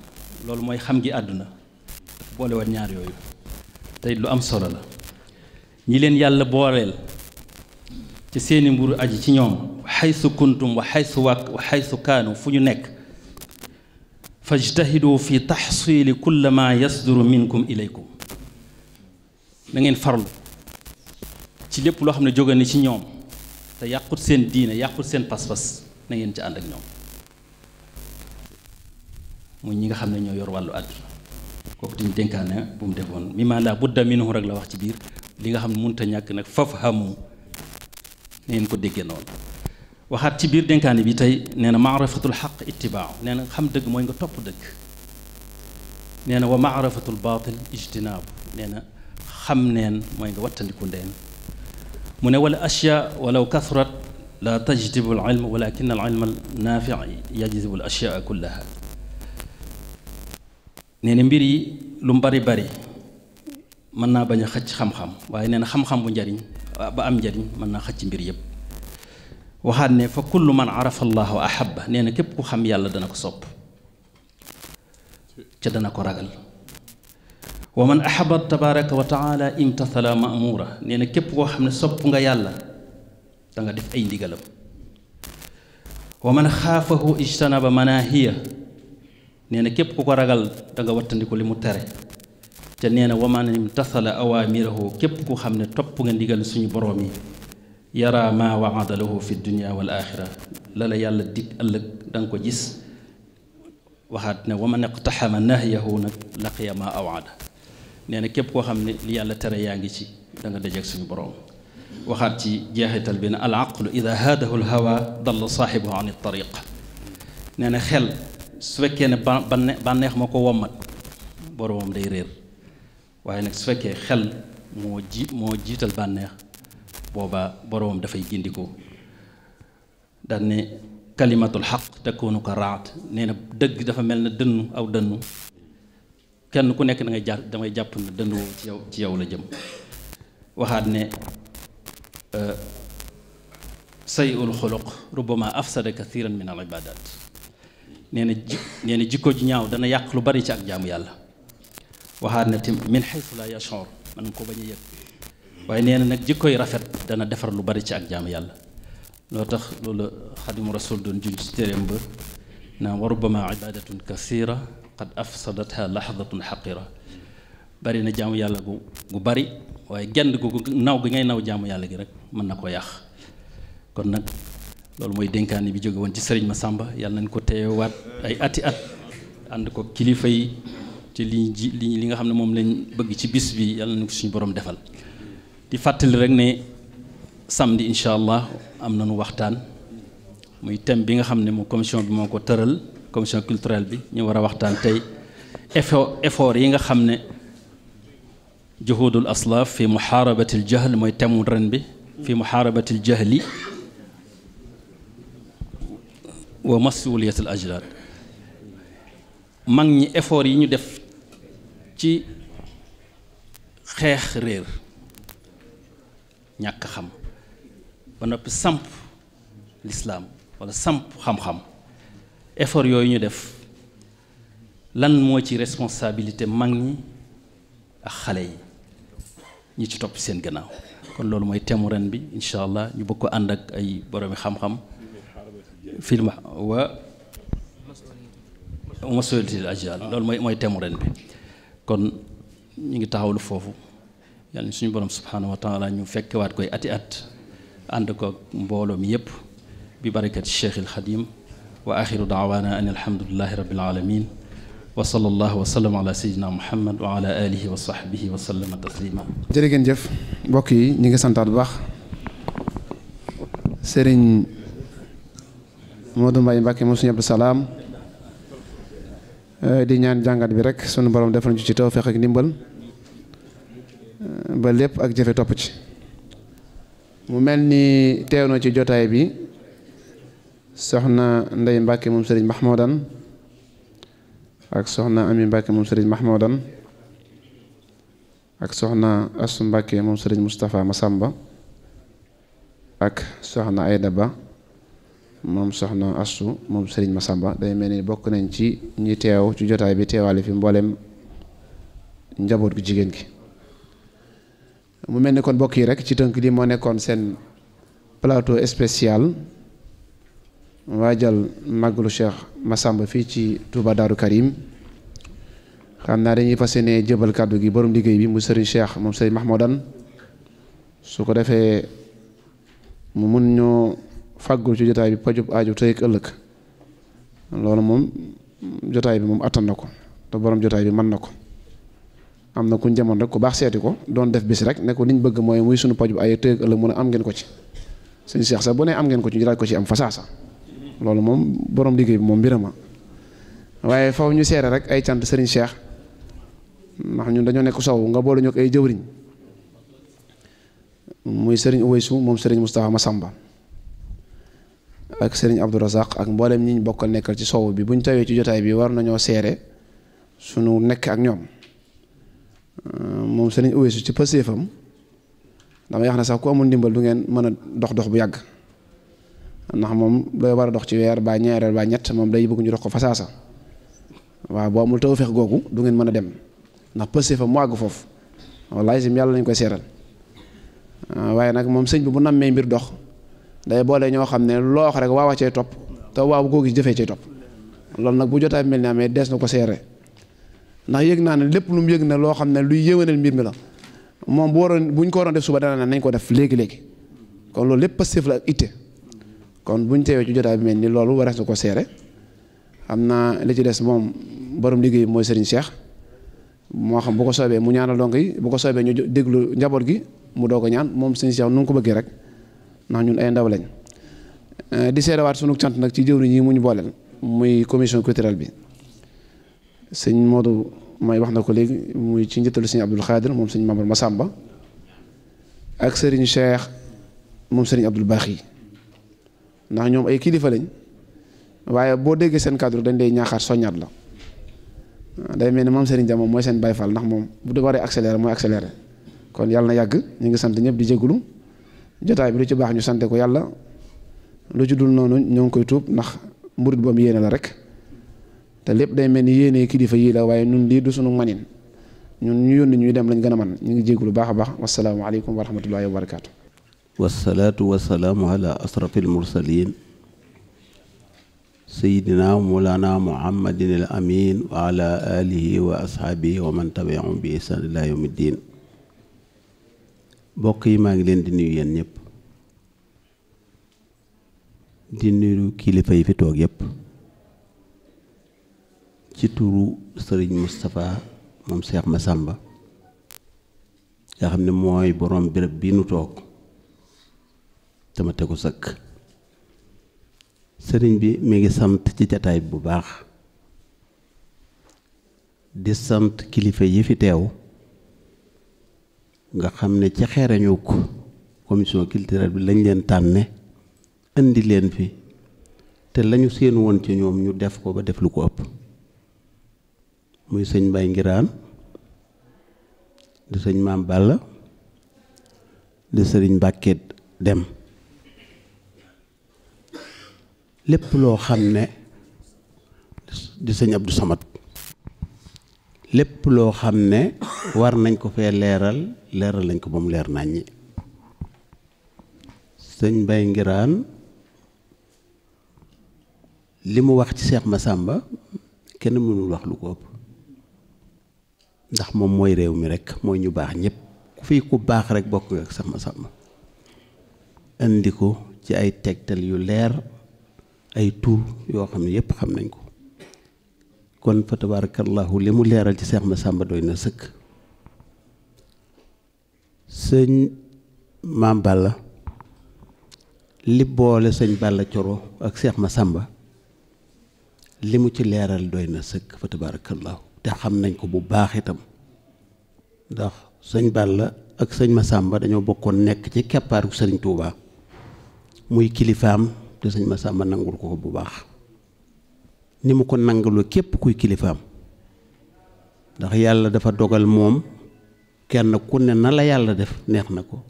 loolu mooy xam gi àdduna boole wat ñaar yooyu tey lu am solo la ñi leen yàlla booleel ci seeni mburu aji ci ñoom xaysu kuntum wa xaysu kaanu fu ñu nekk fajtahidu fi taxsili kulla ma yasduru minkum ilaykum na ngeen farlu ci lépp loo xam ne jóge na ci ñoom te yàqut seen diine yàqut seen pas-pas na ngeen ci ànd ak ñoom muy ñi nga xam ne ñoo yor wàllu àdduna kooku dañu dénkaane bu mu defoon mi ma la budda minhu rek la wax ci biir li nga xam ne mënut a ñàkk nag fafhamu na ngeen ko déggee noonu waxaat ci biir dénkaane bi tey nee na maarifatul xaq ittibaa nee na xam dëgg mooy nga topp dëgg nee na wa maarifatul baatil ijtinaabu nee na xam neen mooy nga wattandiku ndeen mu ne wala ashyaa walaw kasrat la tajdibu al ilm walakin al ilm al naafi yajdibu al ashyaa kullaha nee na mbir yi lu mu bari mën naa bañ a xëcc xam-xam waaye nee na xam-xam bu njariñ ba am njariñ mën naa xëcc mbir yépp waxaat ne fa kullu man arafa allah wa ahabba nee na képp ku xam yàlla dana ko sopp ca dana ko ragal wa man ahaba tabaraka wa taala imtathala ma'mura nee na képp koo xam ne sopp nga yàlla da nga def ay ndigalam wa man xaafahu ijtanaba manahiya nee na képp ku ko ragal da nga wattandiku li mu tere te nee na wa man imtathala awamirahu képp ku xam ne topp nga ndigal suñu boroom yi yara ma waada lahu fi dunia wal axira la la yàlla dig ëllëg da nga ko gis waxaat ne wa man iqtaxama nahyahu nag laqiya ma awaada nee na képp koo xam ne li yàlla tere yaa ngi ci da nga dajeek suñu boroom waxaat ci jeexital bi ne al aqlu ida haadahu al hawa dalla saaxibuhu an tariq nee na xel su fekkee ne bànneex moo ko wommat boroomam day réer waaye nag su fekkee xel moo jiital bànneex booba boroomam dafay gindiko daan ne kalimatul xaq takunu ko raat nee na dëgg dafa mel na dënnu aw dënnu kenn ku nekk damay jàpp ne dënnu ci yow la jëm waxaat ne sayul xuluq rubbama afsada kathiran min al ibadat nee na jikko ju ñaaw dana yàq lu bari ci ak jaamu yàlla waxaat na tim min xaytu la yashur man nga ko bañ a yëg waaye nee na nag jikkoy rafet dana defar lu bari ci ak jaamu yàlla loo tax loolu xadimu rasul doon junj ci téeréem ba naa wa rubbama ibadatun kathira qad afsadatha lahdatun xaqira bari na jaamu yàlla gu bari waaye genn gu naw gi ngay naw jaamu yàlla gi rek mën na ko yàq kon nag loolu mooy dénkaani bi jóge woon ci sëriñ Massamba yàlla nañ ko teewaat ay ati at ànd ko kilifa yi ci li nga xam ne moom lañ bëgg ci bis bi yàlla nañ ko suñu borom defal di fàttali rek ne samedi incha allah am nañu waxtaan muy thème bi nga xam ne moom commission bi moo ko tëral commission culturelle bi ñu war a waxtaan tey effort yi nga xam ne juhudul aslaaf fi muhaarabatil jahl mooy thème ren bi fi muhaarabatil jahli wa masuuliyatul ajdaad mag ñi effort yi ñu def ci xeex réer ñàkk xam ba noppi samp lislaam walla samp xam-xam effort yooyu ñu def lan moo ci responsabilité mag ñi ak xale yi ñi ci topp seen gannaaw kon loolu mooy thème ren bi incha allah ñu bëgg ko ànd ak ay boroomi xam-xam film wa masuuliyatul ajyaal loolu mooy thème ren bi kon ñu ngi taxawlu foofu yàlla suñu borom subhaanahu wa taala ñu fekkewaat koy ati at ànd ko mbooloo mi yépp bi barakati Cheikh al Xadim wa axiru daawaana an alhamdulillahi rabbil alamin wa sallallahu wa sallam ala sayyidina muhammad wa ala alihi wa sahbihi wa sallama taslima jërë ngeen jëf mbokk yi ñi ngi santaat bu baax sëriñ Modou Mbaye Mbacke moom suñu Abdou Salaam di ñaan jàngat bi rek sunu borom defal ñu ci tawfeex ak ndimbal ba lépp ak jëfe topp ci mu mel ni teew na ci jotaay bi soxna Ndey Mbacke moom sëriñ Mahmoudan ak soxna Ami Mbacke moom sëriñ Mahmoudan ak soxna Asu Mbacke moom sëriñ Moustapha Massamba ak soxna Ayda Ba moom soxna Asu moom sëriñ Massamba day mel ni bokk nañ ci ñi teew ci jotaay bi teewaale fi mboolem njaboot gu jigéen gi mu mel ni kon bokk yi rek ci tënk li moo nekkoon seen plateau spécial waajal màggalu Cheikh Massamba fii ci Touba Darou Karim xam naa dañuy fas yéene jëbal kàddu gi borom liggéey bi mu sëriñ Cheikh moom sëriñ Mahmoudan su ko defee mu mun ñoo fàggul ci jotaay bi pajub aaju tey ak ëllëg loolu moom jotaay bi moom attan na ko te borom jotaay bi mën na ko am na ku jamono rek ku baax seeti ko doon def bis rek ne ko liñ bëgg mooy muy sunu pajub aaju tey ak ëllëg mu ne am ngeen ko ci sëñ Cheikh sax bu ne am ngeen ko ci ñu daal ko ci am fasaasa loolu moom borom liggéey bi moom mbirama waaye faw ñu seere rek ay cant sëriñ Cheikh ndax ñun dañoo nekk sow nga boole ñu ko ay jëwriñ muy sëriñ Uwaysu moom sëriñ Moustapha Massamba ak sëriñ Abdou Razak ak mboolem ñi ñu bokkal nekkal ci sow bi buñ tawee ci jotaay bi war nañoo seere sunu nekk ak ñoom moom sëriñ Uwaysu ci pëseefam damay wax ne sax ku amul ndimbal du ngeen mën a dox bu yàgg ndax moom looy war a dox ci weer baa ñaareel baa ñett moom day bëgg ñu dox ko fasaasa waaw boo amul tawfeex googu du ngeen mën a dem ndax pëseefam mu àgg foofu wallaay sim yàlla lañ koy seeral waaye nag moom sëñ bi bu nammee mbir dox day boole ñoo xam ne loo wax rek waawa cay topp te waaw koo gis jëfee cay topp loolu nag bu jotaay mel ni amee dees na ko seere ndax yëg naa ne lépp lu mu yëg ne loo xam ne luy yéwénal mbir mi la moom buñ ko waroon def suba dana ne nañ ko def léegi-léegi kon loolu lépp pëseef la ak itte kon buñ teewee ci jotaay bi mel ni loolu warees na ko seere xam naa li ci des moom borom liggéey bi mooy Serigne Cheikh moo xam bu ko soobee mu ñaanal donk yi bu ko soobee ñu déglu njaboot gi mu doog a ñaan moom Serigne Cheikh nu ngi ko bëggee rek ndax ñun ay ndaw lañ di seerewaat sunu cant nag ci jëwriñ yi mu ñu booleel muy commission culturelle bi sëñ Modou may wax na ko léegi muy ci njëttalu sëñ Abdoul Khadir moom sëñ Mamadou Massamba ak Serigne Cheikh moom Serigne Abdoul Bakhi ndax ñoom ay kilifa lañ waaye boo déggee seen cadre dañ lay ñaaxaat soññaat la day mel ni moom Serigne Dia moom mooy seen Baye Fall ndax moom bu dee waree accéléré mooy accéléré kon yàlla na yàgg ñu ngi sant ñëpp di jégalu jotaay bi lu ci baax ñu sante ko yàlla lu ci dul noonu ñoo ngi koy tuub ndax murit boom yéene la rek te lépp day mel ni yéene kilifa yii la waaye ñun lii du sunu manin ñun ñu yónni ñuy dem lañ gën a man ñu ngi jégalu baax a baax wasalaamu aleykum wa rahmatullahi wa barakaatu. wasalaatu wasalaamu ala asrafil mursalin sayidina mawlana muhammadin al amin wa ala alihi wa ashaabihi wa man tabiahum bi ihsan ila yawmi ddin. mbokk yi maa ngi leen di nuyu yéen ñëpp di nuyu kilifa yi fi toog yépp ci turu sëriñ Moustapha moom Cheikh Massamba nga xam ne mooy borom béréb bii nu toog dama tegu sëkk. sëriñ bi mi ngi sant ci jataay bu baax di sant kilifa yi fi teew nga xam ne ci xeereñu ko commission culturelle bi lañ leen tànne indi leen fi te lañu seen woon ci ñoom ñu def ko ba def lu ko ëpp muy sëñ Mbay Ngiraan di sëñ Maam Balla di sëriñ Mbàkke Dem lépp loo xam ne di sëñ Abdou Samad lépp loo xam ne war nañ ko fee leeral nañ ko ba mu leer naññi. sëñ Mbay Ngiraan li mu wax ci Cheikh Massamba kenn mënul wax lu ko ëpp ndax moom mooy réew mi rekk mooy ñu baax ñépp ku fii ku baax rekk bokk nga ak Cheikh Massamba indi ko ci ay tegtal yu leer ay tur yoo xam ne yépp xam nañ ko kon fa tabarakallahu li mu leeral ci Cheikh Massamba doy na sëkk. sëñ Maam Balla li boole sëñ Balla Coro ak Cheikh Massamba li mu ci leeral doy na sëkk fa tabarakallahu te xam nañ ko bu baax itam ndax sëñ Balla ak sëñ Massamba dañoo bokkoon nekk ci keppaaru sëriñ Touba muy kilifaam te sëñ Massamba nangul ko bu baax ni mu ko nangaloo képp kuy kilifaam ndax yàlla dafa dogal moom kenn ku ne na la yàlla def neex na ko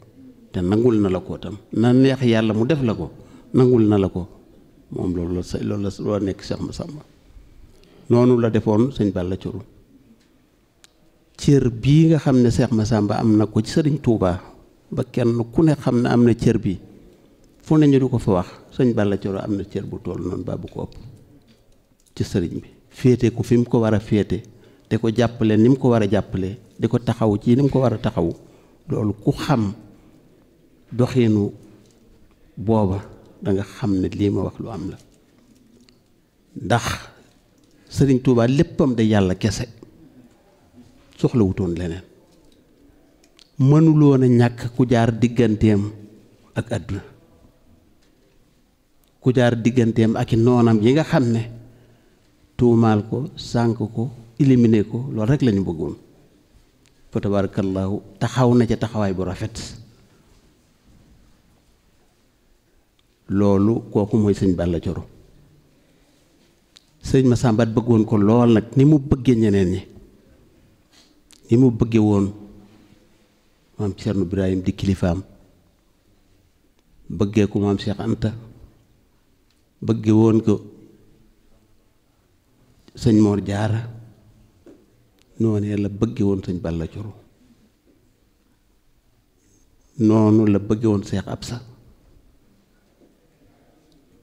te nangul na la ko tam na neex yàlla mu def la ko nangul na la ko moom loolu la nekk Cheikh Massamba noonu la defoon sëñ Balla Coro cër bii nga xam ne Cheikh Massamba am na ko ci sëriñ Touba ba kenn ku ne xam ne am na cër bi fu ne ñu du ko fa wax sëñ Balla Coro am na cër bu toll noonu ba bu ko ëpp ci sëriñ bi féete ko fi mu ko war a féete te ko jàppale ni mu ko war a jàppale di ko taxaw ci ni mu ko war a taxaw loolu ku xam doxinu booba danga xam ne lii ma wax lu am la ndax sëriñ Touba léppam da yàlla kese soxlawutoon leneen mënuloon a ñàkk ku jaar digganteem ak àdduna ku jaar digganteem ak i noonam yi nga xam ne tuumaal ko sànk ko éliminer ko loolu rek lañu bëggoon fa tabarakallahu taxaw na ca taxawaay bu rafet loolu kooku mooy sëñ Balla Coro sëñ Massamba bëggoon ko lool nag ni mu bëggee ñeneen ñi ni mu bëggee woon maam Cerno Birahim di kilifaam bëggee ko maam Cheikh Anta bëggee woon ko sëñ Mor Jaara noonu la bëggee woon sëñ Balla Coro noonu la bëggee woon Cheikh Absa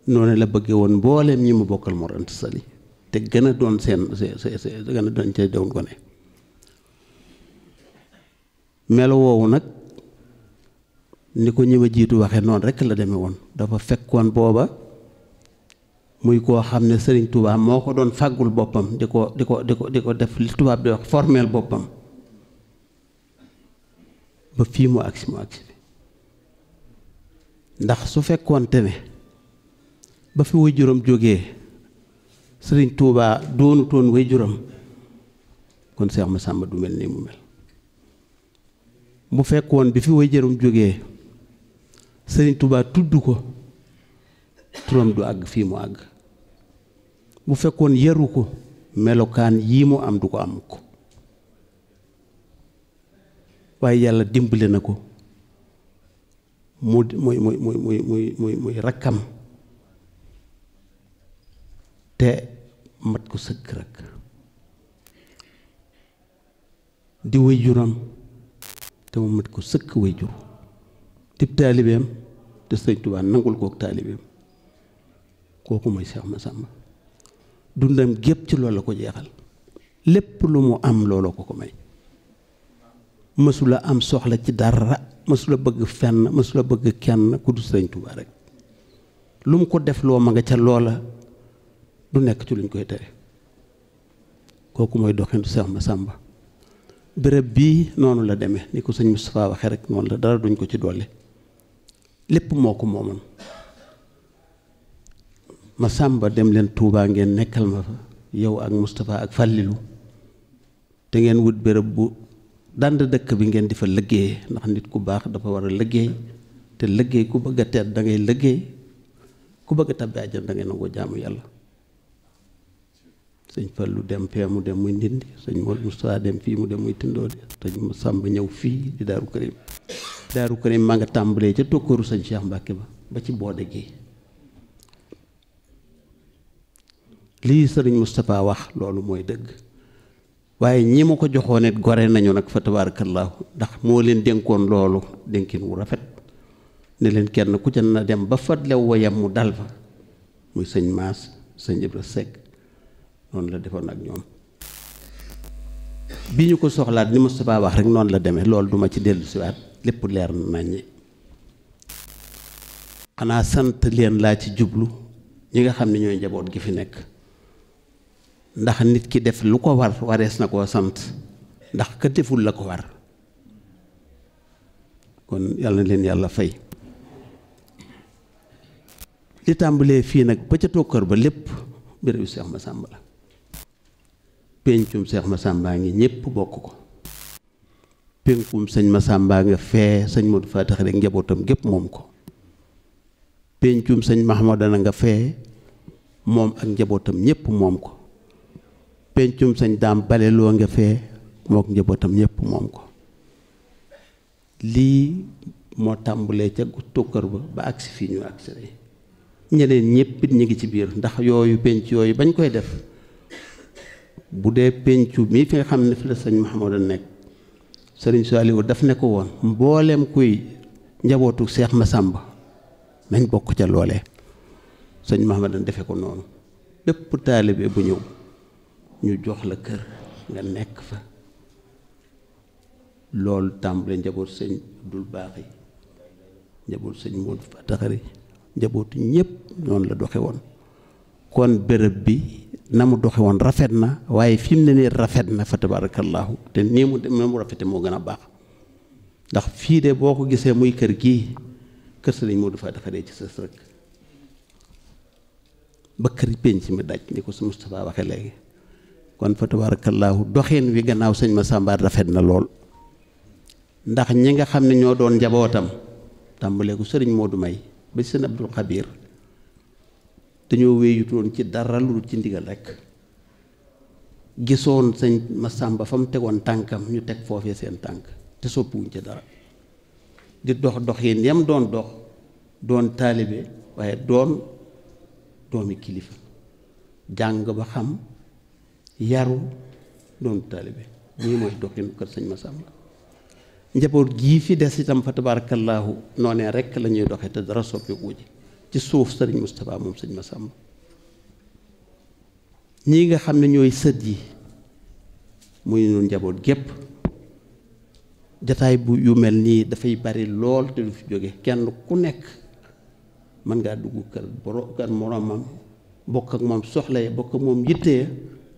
noonu la bëggee woon mbooleem ñi mu bokkal Mor Anta Sali te gën a doon seen gën a doon ca doon ko ne melo woowu nag ni ko ñi ma jiitu waxe noonu rekk la demee woon dafa fekkoon booba muy koo xam ne Sëriñ Tuubaa moo ko doon fàggul boppam di ko def li tubaab di wax formel boppam ba fii mu agsi ndax su fekkoonte ne ba fi waajuram jógee Sëriñ Tuubaa doonutoon waajuram kon Cheikh Massamba du mel nii mu mel bu fekkoon bi fi waajuram jógee Sëriñ Tuubaa tudd ko turam du àgg fii mu àgg bu fekkoon yaru ko melokaan yii mu am du ko am ko waaye yàlla dimbali na ko muy rakkam te mat ko sëkk rek di way juram te mu mat ko sëkk way jur tib taalibeem te sëñ Tuubaa nangul kook taalibeem kooku mooy Cheikh Massamba dundam gépp ci loolu la ko jeexal lépp lu mu am looloo ko ko may mësula am soxla ci dara mësula bëgg fenn mësula bëgg kenn ku du sëñ Tuubaa rek lu mu ko def loo ma nga ca loola du nekk ci luñ koy tere kooku mooy doxinu Cheikh Massamba béréb bii noonu la demee ni ko sëñ Moustapha waxee rek noonu la dara duñ ko ci dolli lépp moo ko moomoon Massamba dem leen Touba ngeen nekkal ma fa yow ak Moustapha ak Fallilou te ngeen wut béréb bu dand dëkk bi ngeen di fa liggéey ndax nit ku baax dafa war a liggéey te liggéey ku bëgg a tedd da ngay liggéey ku bëgg a tabbi àjjana da ngay nangoo jaamu yàlla sëñ Fallu dem fee mu dem muy Ndindi sëñ Moustapha dem fii mu dem muy Tindoodi sëñ Massamba ñëw fii di Daaru Karim maa nga tàmbalee ca tokkooru sëñ Cheikh Mbacke ba ci boode gi lii sëriñ Moustapha wax loolu mooy dëgg waaye ñi ma ko joxoon it gore nañu nag fa tabaarakallaahu ndax moo leen dénkoon loolu dénkin wu rafet ne leen kenn ku ca na dem ba fadlew wayam mu dal fa muy sëñ Maas sëñ Ibra Seck noonu la defoon ak ñoom bi ñu ko soxlaat ni Moustapha wax rek noonu la demee loolu duma ci dellu siwaat lépp leer na naññi xanaa sant leen laa ci jublu ñi nga xam ne ñooy njaboot gi fi nekk ndax nit ki def lu ko war warees na koo sant ndax ka deful la ko war kon yàlla na leen yàlla fay li tàmbalee fii nag ba ca tokkër ba lépp bérébu Cheikh Massamba la péncum Cheikh Massamba ngi ñépp bokk ko pénkum sëñ Massamba nga fee sëñ Modou Fatax rek njabootam gépp moom ko péncum sëñ Mahmadana nga fee moom ak njabootam ñépp moom ko péncum sëñ Daam Baleloo nga fee mook njabootam ñépp moom ko lii moo tàmbulee ca tokkër ba agsi fii ñu agsi rek ñeneen ñépp it ñu ngi ci biir ndax yooyu pénc yooyu bañ koy def bu dee péncu mii fi nga xam ne fi la sëñ Mahmadana nekk sëriñ Saliou daf ne ko woon mbooleem kuy njabootu Cheikh Massamba nañ bokk ca loolee sëñ Mahmadana defe ko noonu bépp taalibe bu ñëw ñu jox la kër nga nekk fa loolu tàmbale njabootu sëñ Abdul Baaxi njabootu sëñ Modou Fataxari njabootu ñépp noonu la doxe woon kon béréb bi na mu doxe woon rafet na waaye fi mu ne nii rafet na fa tabarakallahu te nii mu rafete moo gën a baax ndax fii de boo ko gisee muy kër gii kër sëriñ Modou Fataxari ci sës rek ba kër pénc mi daj ni ko su Moustapha waxe léegi kon fa tabarakallahu doxin wi gannaaw sëñ Massamba rafet na lool ndax ñi nga xam ne ñoo doon njabootam tàmbalee ko sëriñ Modou May ba sëñ Abdul Xabir dañoo wéyutoon ci dara lu ci ndigal rekk gisoon sëñ Massamba fa mu tegoon tànkam ñu teg foofee seen tànk te soppiwuñ ci dara di dox doxin yam doon dox doon taalibe waaye doon doomi kilifa jàng ba xam yaru doon taalibe ñii mooy doxinu kër sëñ Massamba njaboot gii fi des itam fa tabaarakallaahu noonee rekk la ñuy doxe te dara soppiku ji ci suuf sëriñ Moustapha moom sëñ Massamba ñii nga xam ne ñooy sët yi muy noonu njaboot gépp jataay bu yu mel nii dafay bari lool te du fi jóge kenn ku nekk mën ngaa dugg kër moroomam bokk ak moom soxla ya bokk ak moom yittee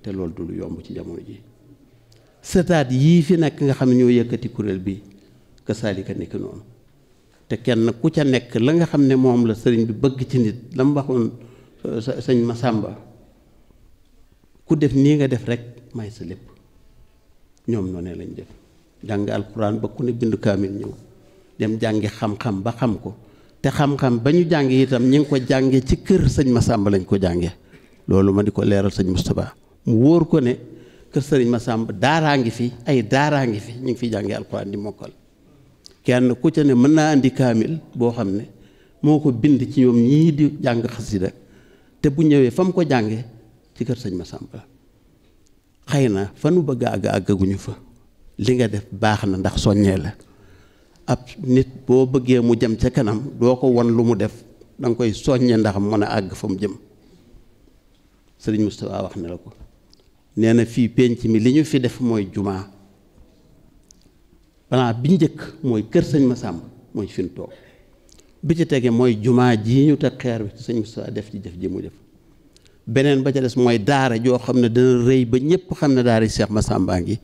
te loolu du lu yomb ci jamono ji sëtaat yii fi nekk nga xam ne ñoo yëkkati kuréel bi ka saalika nekk noonu te kenn ku ca nekk la nga xam ne moom la sëriñ bi bëgg ci nit la mu waxoon sëñ Massamba ku def nii nga def rek may sa lépp ñoom noonu lañ def jàng alxuraan ba ku ne bind kaamil ñëw dem jàngi xam-xam ba xam ko te xam-xam ba ñu jànge itam ñi ngi ko jànge ci kër sëñ Massamba lañ ko jànge loolu ma di ko leeral sëñ Moustapha mu wóor ko ne kër sëriñ Massamba daaraa ngi fi ay daaraa ngi fi ñu ngi fi jànge alxuraan di mokkal kenn ku ca ne mën naa andi kaamil boo xam ne moo ko bind ci ñoom ñii di jàng xasida te bu ñëwee fa mu ko jànge ci kër sëñ Massamba xëy na fa nu bëgg a àggaguñu fa li nga def baax na ndax soññee la ab nit boo bëggee mu jëm ca kanam doo ko won lu mu def danga koy soññe ndax mën a àgg fa mu jëm sëriñ Moustapha wax na la ko nee na fii penc mi li ñu fi def mooy jumaa plan bi njëkk mooy kër sëñ Massamba mooy fi ñu toog bi ci tege mooy jumaa ji ñu teg xeer bi sëñ Moustapha def ci jëf ji mu def beneen ba ca des mooy daara joo xam ne dana rëy ba ñëpp xam ne daara yi Cheikh Massamba ngi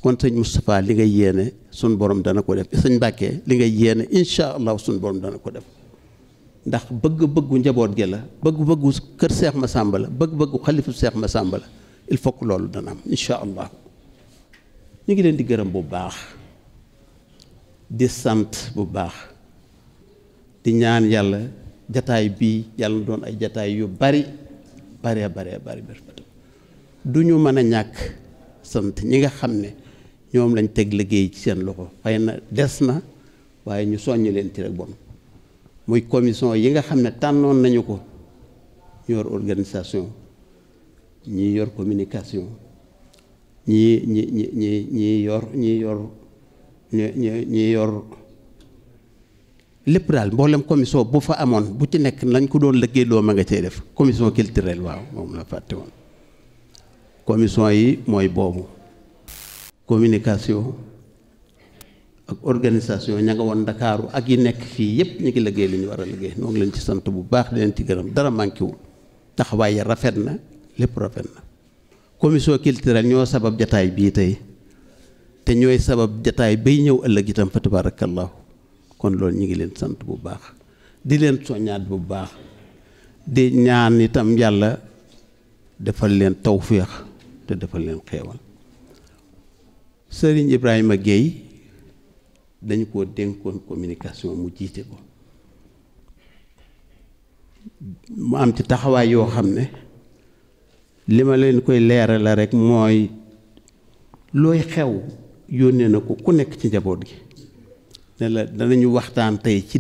kon sëñ Moustapha li nga yéene suñ borom dana ko def sëñ Mbàkke li nga yéene incha allah suñ borom dana ko def ndax bëgg-bëggu njaboot gi la bëgg-bëggu kër Cheikh Massamba la bëgg-bëggu xalifu Cheikh Massamba la il faut que loolu dana am incha allah ñu ngi leen di gërëm bu baax di sant bu baax di ñaan yàlla jataay bii yàlla na doon ay jataay yu bari du ñu mën a ñàkk sant ñi nga xam ne ñoom lañ teg liggéey ci seen loxo xëy na des na waaye ñu soññ leen ci rek bon muy commission yi nga xam ne tànnoon nañu ko ñu yor organisation ñi yor communication ñi yor lépp daal mboolem commission bu fa amoon bu ci nekk lañ ko doon liggéeyloo ma nga cay def commission culturelle waaw moom la fàtte woon commission yi mooy boobu communication ak organisation ña nga woon Ndakaaru ak yi nekk fii yépp ñu ngi liggéey li ñu war a liggéey noo ngi leen ci sant bu baax di leen ci gërëm dara manqué wul taxawaay ya rafet na lépp rafet na commission culturelle ñoo sabab jataay bii tey te ñooy sabab jataay bay ñëw ëllëg itam fa tabarakallahu kon loolu ñu ngi leen sant bu baax di leen soññaat bu baax di ñaan itam yàlla defal leen tawféex te defal leen xeewal Sëriñ Ibrahima Gueye dañu ko dénkoon communication mu jiite ko mu am ci taxawaay yoo xam ne li ma leen koy leeral la rek mooy looy xew yónnee na ko ku nekk ci njaboot gi ne la danañu waxtaan tey ci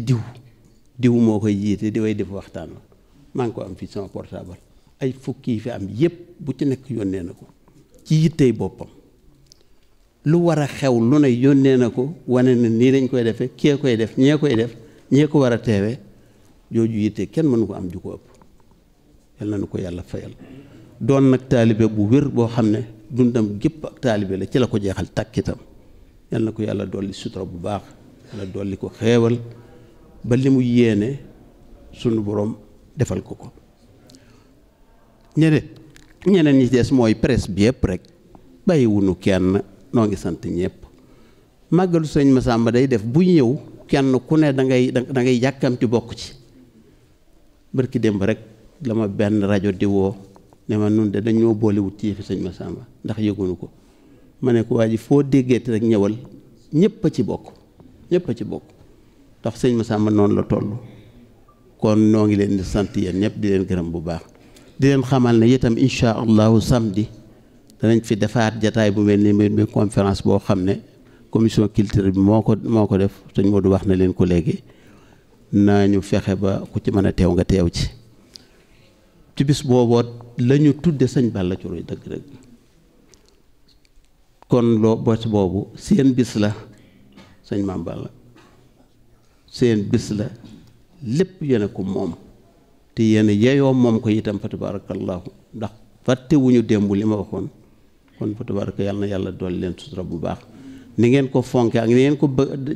diw moo koy jiite di way def waxtaan la maa ngi ko am fii sama portable ay fukki yi fi am yépp bu ci nekk yónnee na ko ci yittey boppam lu war a xew lu ne yónnee na ko wane na nii lañ koy defee kee koy def ñee ko war a teewe jooju yitte kenn mënu ko am ju ko ëpp yal na nu ko yàlla fayal doon nag taalibe bu wér boo xam ne dundam gépp ak taalibe la ci la ko jeexal tàkkitam yal na ko yàlla dolli sutura bu baax yàlla dolli ko xeewal ba li mu yéene sunu borom defal ko ko ñeneen ñi des mooy presse bi yëpp rek bàyyiwunu kenn noo ngi sant ñëpp màggalu sëñ Massamba day def bu ñëw kenn ku ne da ngay yàkkamti bokk ci barki démb rek la ma benn rajo di woo ne ma nun de dañoo boolewut ci fi sëñ Massamba ndax yëgunu ko ma ne ko waa ji foo déggeeti rek ñëwal ñëpp a ci bokk ndax sëñ Massamba noonu la toll kon noo ngi leen di sant yéen ñëpp di leen gërëm bu baax di leen xamal ne itam incha allahu samedi danañ fi defaat jataay bu mel ni bi conférence boo xam ne commission culture bi moo ko def sëñ Modou wax na leen ko léegi nañu fexe ba ku ci mën a teew nga teew ci bis booboo la ñu tudde sëñ Balla Coro dëgg-dëgg kon loo bos boobu seen bis la sëñ Maam Balla seen bis la lépp yéen a ko moom te yéen yeyoo moom ko itam fa tabarakallahu ndax fàttewuñu démb li ma waxoon kon fa tabaraka yàlla na yàlla dolli leen sutura bu baax ni ngeen ko fonke ak ni ngeen ko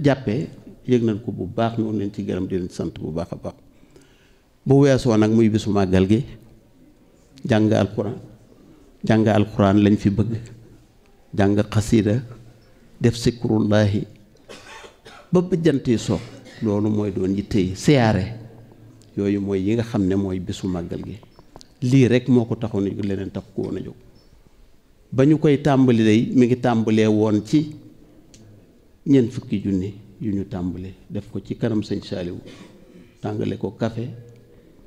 jàppee yëg nañ ko bu baax noonu leen ci gërëm di leen sant bu baax a baax bu weesoo nag muy bisu màggal gi jàng alquran lañ fi bëgg jàng xasida def sikrullahi ba jant yi so loolu mooy doon yitte yi siyaare yooyu mooy yi nga xam ne mooy bisu màggal gi lii rek moo ko taxoon a jóg leneen tax ko woon a jóg ba ñu koy tàmbali day mi ngi tàmbalee woon ci ñeent fukki junni yu ñu tàmbale def ko ci kanam sëñ Saaliwu tàngale ko café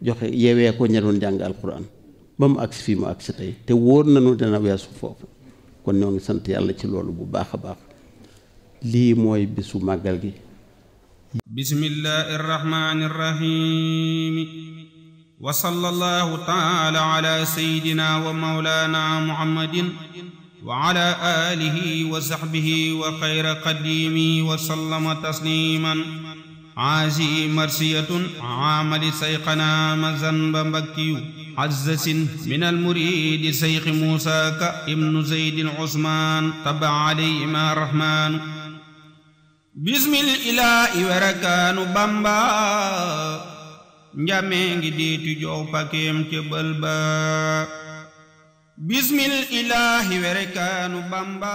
joxe yewee ko ña doon jàng alquran ba mu agsi fii mu agsi tey te wóor nañu dana weesu foofu kon ñoo ngi sant yàlla ci loolu bu baax a baax lii mooy bisu màggal gi bismillahi irrahmani irrahim wa sallallahu taala ala sayyidina wa mawlana muhammadin wa ala alihi wa sahbihi wa khayra qadimi wa sallama tasliman aasi marsiyatun amali sayqana mazanba mbakkiyu azzasin min almuridi sayqi Muusa Ka ibnu Zeydin Usmaan taba alayhima rahmaanu bismil ilaahi werakaanu Bamba njamee ngi diitu jow pakeem ca bël ba bismil ilaahi werekaanu Bamba